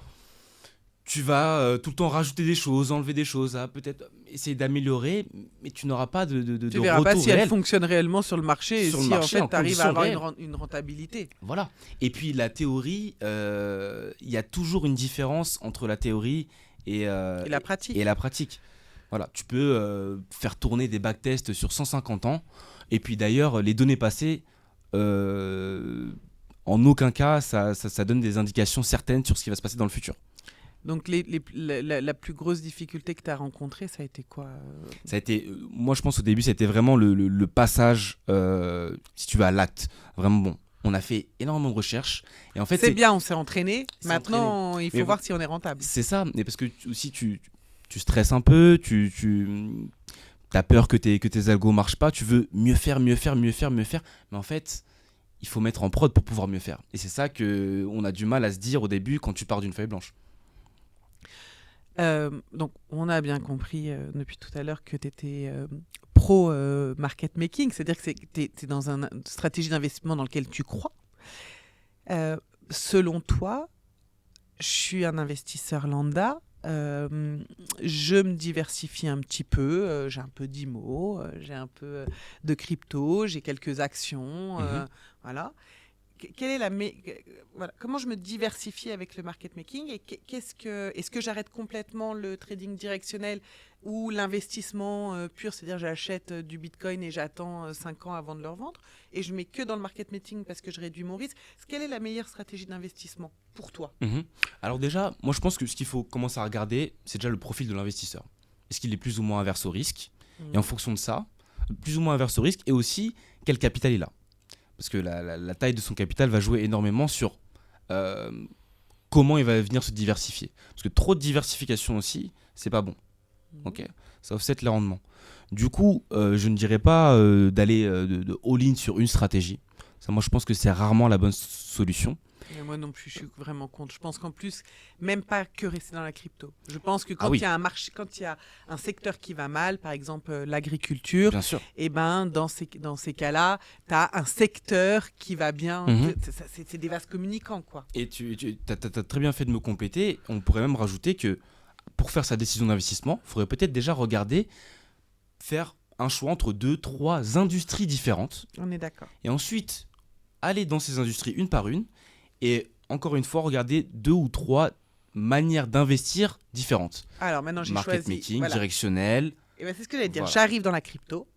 tu vas tout le temps rajouter des choses, enlever des choses, peut-être essayer d'améliorer, mais tu n'auras pas de retour réel. Tu ne verras pas si elle fonctionne réellement sur le marché et si en fait tu arrives à avoir une rentabilité. Voilà. Et puis la théorie, il y a toujours une différence entre la théorie et la pratique. Voilà. Tu peux faire tourner des backtests sur 150 ans, et puis d'ailleurs, les données passées, en aucun cas, ça donne des indications certaines sur ce qui va se passer dans le futur. Donc la plus grosse difficulté que tu as rencontrée, ça a été quoi? Ça a été, moi je pense au début, c'était vraiment le passage, si tu veux, à l'acte. Vraiment bon. On a fait énormément de recherches. Et en fait, c'est bien, on s'est entraîné. Maintenant, il faut voir si on est rentable. C'est ça, mais parce que aussi tu stresses un peu, tu as peur que tes algos ne marchent pas, tu veux mieux faire. Mais en fait, il faut mettre en prod pour pouvoir mieux faire. Et c'est ça qu'on a du mal à se dire au début quand tu pars d'une feuille blanche. Donc, on a bien compris depuis tout à l'heure que tu étais pro market making, c'est-à-dire que tu es dans une stratégie d'investissement dans laquelle tu crois. Selon toi, je suis un investisseur lambda, je me diversifie un petit peu, j'ai un peu d'IMO, j'ai un peu de crypto, j'ai quelques actions, voilà. Voilà. Comment je me diversifie avec le market making et est-ce que j'arrête complètement le trading directionnel ou l'investissement pur, c'est-à-dire j'achète du bitcoin et j'attends 5 ans avant de le revendre et je mets que dans le market making parce que je réduis mon risque? Quelle est la meilleure stratégie d'investissement pour toi? Alors déjà, moi je pense que ce qu'il faut commencer à regarder, c'est déjà le profil de l'investisseur. Est-ce qu'il est plus ou moins averse au risque? Et en fonction de ça, plus ou moins averse au risque et aussi quel capital il a. Parce que la taille de son capital va jouer énormément sur comment il va venir se diversifier. Parce que trop de diversification aussi, c'est pas bon. Okay, ça offset les rendements. Du coup, je ne dirais pas d'aller de all-in sur une stratégie. Ça, moi, je pense que c'est rarement la bonne solution. Et moi non plus, je suis vraiment contre. Je pense qu'en plus, même pas que rester dans la crypto. Je pense que quand il y a un marché, quand il y a un secteur qui va mal, par exemple l'agriculture, et ben dans ces cas-là, tu as un secteur qui va bien. C'est des vases communicants, quoi. Et tu as très bien fait de me compléter. On pourrait même rajouter que pour faire sa décision d'investissement, il faudrait peut-être déjà faire un choix entre 2-3 industries différentes. On est d'accord. Et ensuite, aller dans ces industries une par une. Et encore une fois, regarder 2 ou 3 manières d'investir différentes. Alors maintenant, j'ai choisi. Market making, directionnel. Et ben, c'est ce que j'allais dire. Voilà. J'arrive dans la crypto.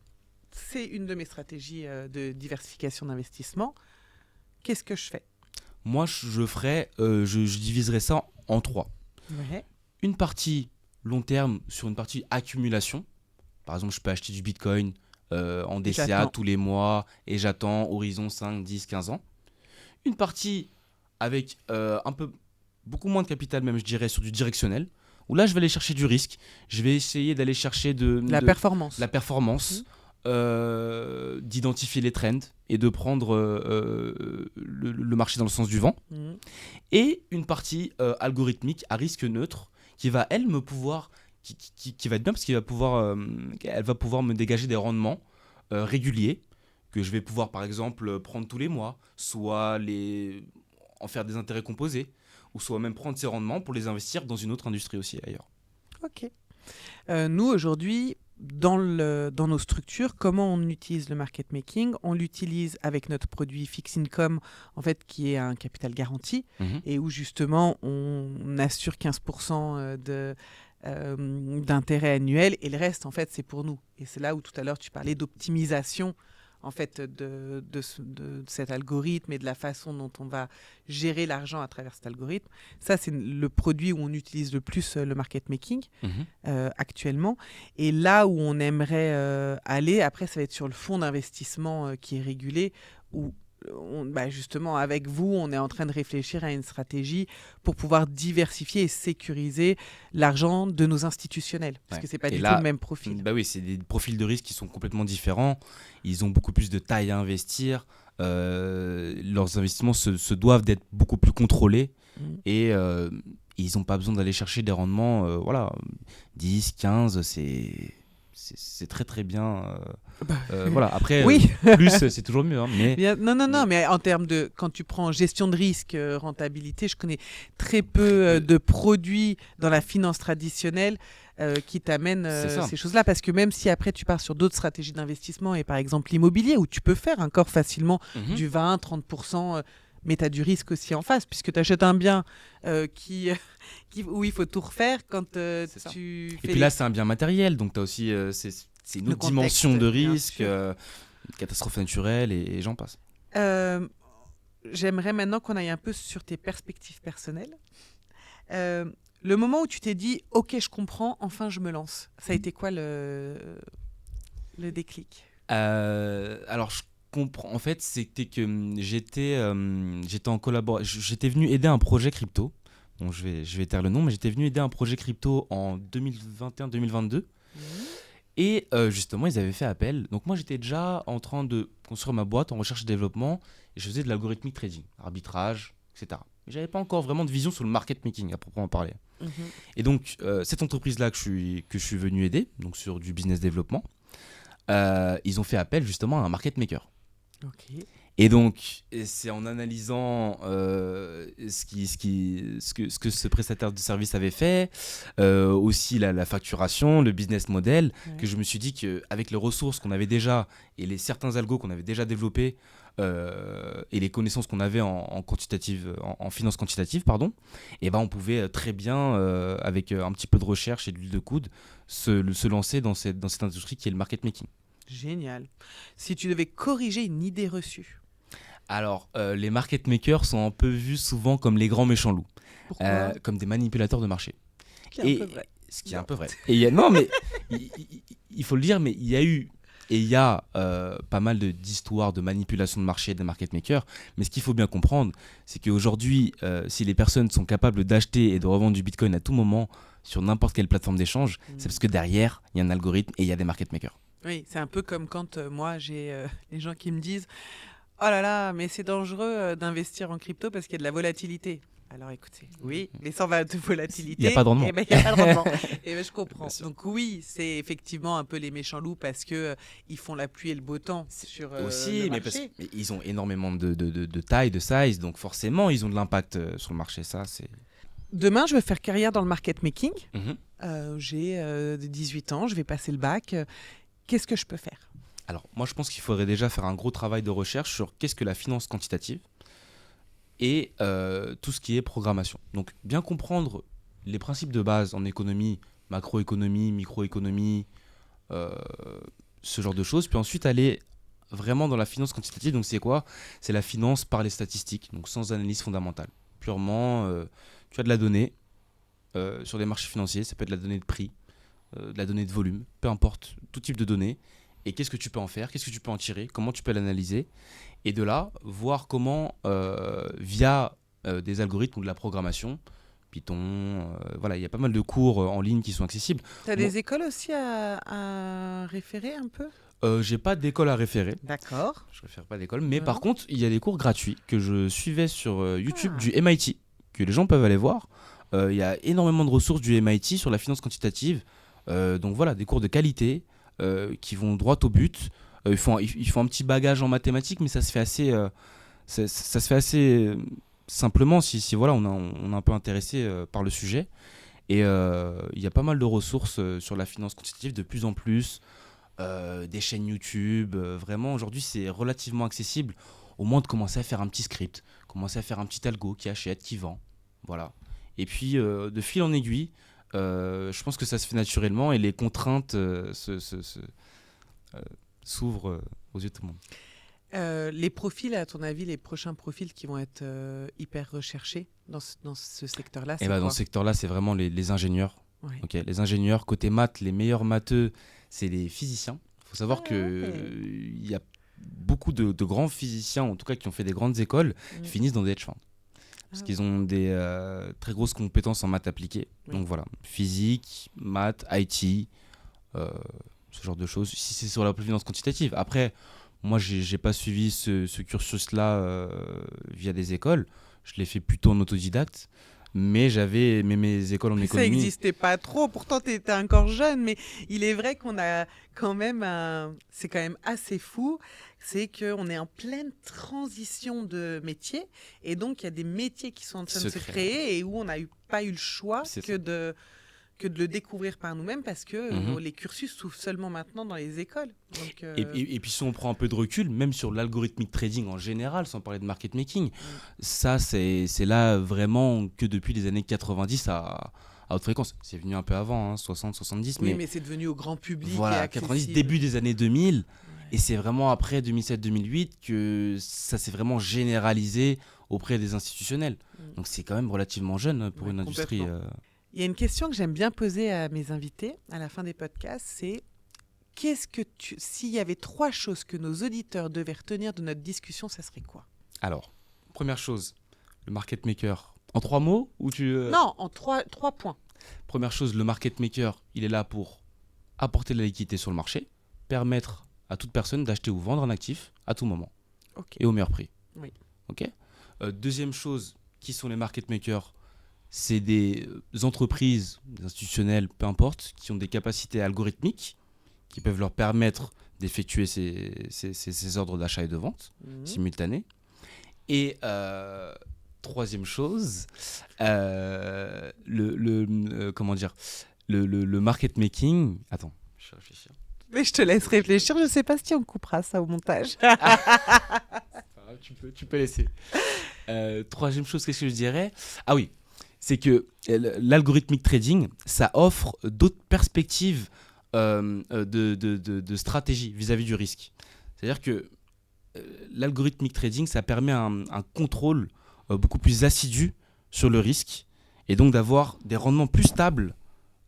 C'est une de mes stratégies de diversification d'investissement. Qu'est-ce que je fais? Moi, je diviserais ça en 3. Ouais. Une partie long terme sur une partie accumulation. Par exemple, je peux acheter du Bitcoin en DCA tous les mois et j'attends horizon 5, 10, 15 ans. Une partie avec beaucoup moins de capital, même je dirais, sur du directionnel, où là je vais aller chercher du risque, je vais essayer d'aller chercher la performance, d'identifier les trends et de prendre le marché dans le sens du vent. Et une partie algorithmique à risque neutre qui va, elle, qui va être bien parce qu'elle va pouvoir me dégager des rendements réguliers que je vais pouvoir par exemple prendre tous les mois, soit en faire des intérêts composés, ou soit même prendre ces rendements pour les investir dans une autre industrie aussi ailleurs. Ok. Nous, aujourd'hui, dans nos structures, comment on utilise le market making? On l'utilise avec notre produit Fixed Income, en fait, qui est un capital garanti, et où justement on assure 15% d'intérêt annuel, et le reste, en fait, c'est pour nous. Et c'est là où tout à l'heure tu parlais d'optimisation, en fait, de cet algorithme et de la façon dont on va gérer l'argent à travers cet algorithme. Ça, c'est le produit où on utilise le plus le market making actuellement. Et là où on aimerait aller, après, ça va être sur le fonds d'investissement qui est régulé, où justement, avec vous, on est en train de réfléchir à une stratégie pour pouvoir diversifier et sécuriser l'argent de nos institutionnels. Parce que ce n'est pas du tout le même profil. Oui, c'est des profils de risque qui sont complètement différents. Ils ont beaucoup plus de taille à investir. Leurs investissements se doivent d'être beaucoup plus contrôlés. Et ils n'ont pas besoin d'aller chercher des rendements 10, 15, c'est très très bien. Après, plus c'est toujours mieux. Mais... mais en termes de, quand tu prends gestion de risque, rentabilité, je connais très peu de produits dans la finance traditionnelle qui t'amènent ces choses-là. Parce que même si après tu pars sur d'autres stratégies d'investissement, et par exemple l'immobilier, où tu peux faire encore facilement du 20-30%, mais tu as du risque aussi en face, puisque tu achètes un bien où il faut tout refaire quand tu fais... Et puis là, c'est un bien matériel, donc tu as aussi c'est une autre dimension de risque, catastrophe naturelle, et j'en passe. J'aimerais maintenant qu'on aille un peu sur tes perspectives personnelles. Le moment où tu t'es dit « Ok, je comprends, enfin je me lance », ça a été quoi le déclic ? Alors, je comprends. En fait, c'était que j'étais en collaboration. J'étais venu aider un projet crypto. Bon, je vais taire le nom, mais j'étais venu aider un projet crypto en 2021-2022. Et justement, ils avaient fait appel. Donc moi, j'étais déjà en train de construire ma boîte en recherche et développement. Et je faisais de l'algorithmique trading, arbitrage, etc. Mais je n'avais pas encore vraiment de vision sur le market making, à proprement parler. Et donc, cette entreprise-là que je suis venu aider, donc sur du business développement, ils ont fait appel justement à un market maker. Et donc, c'est en analysant ce que ce prestataire de service avait fait, aussi la facturation, le business model, que je me suis dit qu'avec les ressources qu'on avait déjà et certains algos qu'on avait déjà développés et les connaissances qu'on avait en finance quantitative, on pouvait très bien, avec un petit peu de recherche et de l'huile de coude, se lancer dans cette industrie qui est le market making. Génial. Si tu devais corriger une idée reçue. Alors, les market makers sont un peu vus souvent comme les grands méchants loups. Pourquoi ? Comme des manipulateurs de marché. Ce qui est un peu vrai. Et il faut le dire, mais il y a pas mal d'histoires de manipulation de marché des market makers. Mais ce qu'il faut bien comprendre, c'est qu'aujourd'hui, si les personnes sont capables d'acheter et de revendre du Bitcoin à tout moment sur n'importe quelle plateforme d'échange, c'est parce que derrière, il y a un algorithme et il y a des market makers. Oui, c'est un peu comme quand moi, j'ai les gens qui me disent « Oh là là, mais c'est dangereux d'investir en crypto parce qu'il y a de la volatilité. » Alors écoutez, oui, mais sans volatilité, il n'y a pas de rendement. Il n'y a pas de rendement. Et je comprends. Donc oui, c'est effectivement un peu les méchants loups parce qu'ils font la pluie et le beau temps sur aussi, le mais marché. Mais ils ont énormément de taille, de size, donc forcément, ils ont de l'impact sur le marché. Ça, c'est... Demain, je vais faire carrière dans le market making. J'ai 18 ans, je vais passer le bac. Qu'est-ce que je peux faire ? Alors, moi, je pense qu'il faudrait déjà faire un gros travail de recherche sur qu'est-ce que la finance quantitative et tout ce qui est programmation. Donc, bien comprendre les principes de base en économie, macroéconomie, microéconomie, ce genre de choses. Puis ensuite, aller vraiment dans la finance quantitative. Donc, c'est quoi ? C'est la finance par les statistiques, donc sans analyse fondamentale. Purement, tu as de la donnée sur des marchés financiers. Ça peut être de la donnée de prix, de la donnée de volume, peu importe, tout type de données. Et qu'est-ce que tu peux en faire ? Qu'est-ce que tu peux en tirer ? Comment tu peux l'analyser ? Et de là, voir comment, via des algorithmes ou de la programmation, Python, il y a pas mal de cours en ligne qui sont accessibles. Tu as des écoles aussi à référer un peu ? J'ai pas d'école à référer. D'accord. Je réfère pas d'école. Mais par contre, il y a des cours gratuits que je suivais sur YouTube du MIT, que les gens peuvent aller voir. Il y a énormément de ressources du MIT sur la finance quantitative. Donc voilà, des cours de qualité qui vont droit au but. Ils font un petit bagage en mathématiques, mais ça se fait assez simplement si voilà, on est un peu intéressé par le sujet. Et il y a pas mal de ressources sur la finance quantitative de plus en plus, des chaînes YouTube. Vraiment, aujourd'hui, c'est relativement accessible. Au moins de commencer à faire un petit script, commencer à faire un petit algo qui achète, qui vend. Voilà. Et puis, de fil en aiguille, je pense que ça se fait naturellement et les contraintes s'ouvrent aux yeux de tout le monde. Les profils, à ton avis, les prochains profils qui vont être hyper recherchés dans ce secteur-là, c'est quoi ? Dans ce secteur-là, c'est vraiment les ingénieurs. Ouais. Okay. Les ingénieurs, côté maths, les meilleurs matheux, c'est les physiciens. Il faut savoir qu'il y a beaucoup de grands physiciens, en tout cas qui ont fait des grandes écoles, finissent dans des hedge funds. Parce qu'ils ont des très grosses compétences en maths appliquées. Oui. Donc voilà, physique, maths, IT, ce genre de choses. Si c'est sur la finance quantitative. Après, moi, j'ai pas suivi ce cursus-là via des écoles. Je l'ai fait plutôt en autodidacte. Mais j'avais mes écoles en économie. Ça n'existait pas trop. Pourtant, tu étais encore jeune. Mais il est vrai qu'on a quand même c'est quand même assez fou. C'est qu'on est en pleine transition de métiers. Et donc, il y a des métiers qui sont en train de se créer et où on n'a pas eu le choix que de le découvrir par nous-mêmes parce que les cursus s'ouvrent seulement maintenant dans les écoles. Donc, et puis si on prend un peu de recul, même sur l'algorithmique trading en général, sans parler de market making, ça c'est là vraiment que depuis les années 90 à haute fréquence. C'est venu un peu avant, 60, 70. Oui, mais c'est devenu au grand public. Voilà, 90, début des années 2000. Ouais. Et c'est vraiment après 2007-2008 que ça s'est vraiment généralisé auprès des institutionnels. Donc c'est quand même relativement jeune pour une industrie... Il y a une question que j'aime bien poser à mes invités à la fin des podcasts, c'est s'il y avait 3 choses que nos auditeurs devaient retenir de notre discussion, ça serait quoi ? Alors, première chose, le market maker. En 3 mots ou Non, en 3 points. Première chose, le market maker, il est là pour apporter de la liquidité sur le marché, permettre à toute personne d'acheter ou vendre un actif à tout moment et au meilleur prix. Oui. Okay. Deuxième chose, qui sont les market makers ? C'est des entreprises, des institutionnels, peu importe, qui ont des capacités algorithmiques qui peuvent leur permettre d'effectuer ces ordres d'achat et de vente simultanés. Et troisième chose, le market making. Attends, je vais réfléchir. Mais je te laisse réfléchir, je ne sais pas si on coupera ça au montage. Tu peux laisser. Troisième chose, qu'est-ce que je dirais ? Ah oui. C'est que l'algorithmic trading, ça offre d'autres perspectives de stratégie vis-à-vis du risque. C'est-à-dire que l'algorithmic trading, ça permet un contrôle beaucoup plus assidu sur le risque et donc d'avoir des rendements plus stables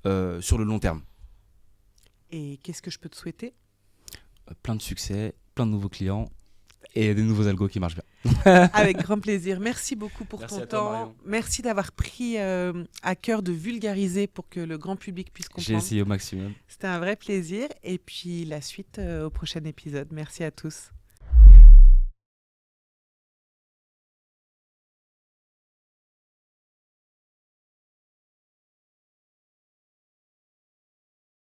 sur le long terme. Et qu'est-ce que je peux te souhaiter ? Plein de succès, plein de nouveaux clients et des nouveaux algos qui marchent bien. Avec grand plaisir. Merci beaucoup pour ton temps. Marion. Merci d'avoir pris à cœur de vulgariser pour que le grand public puisse comprendre. J'ai essayé au maximum. C'était un vrai plaisir. Et puis la suite au prochain épisode. Merci à tous.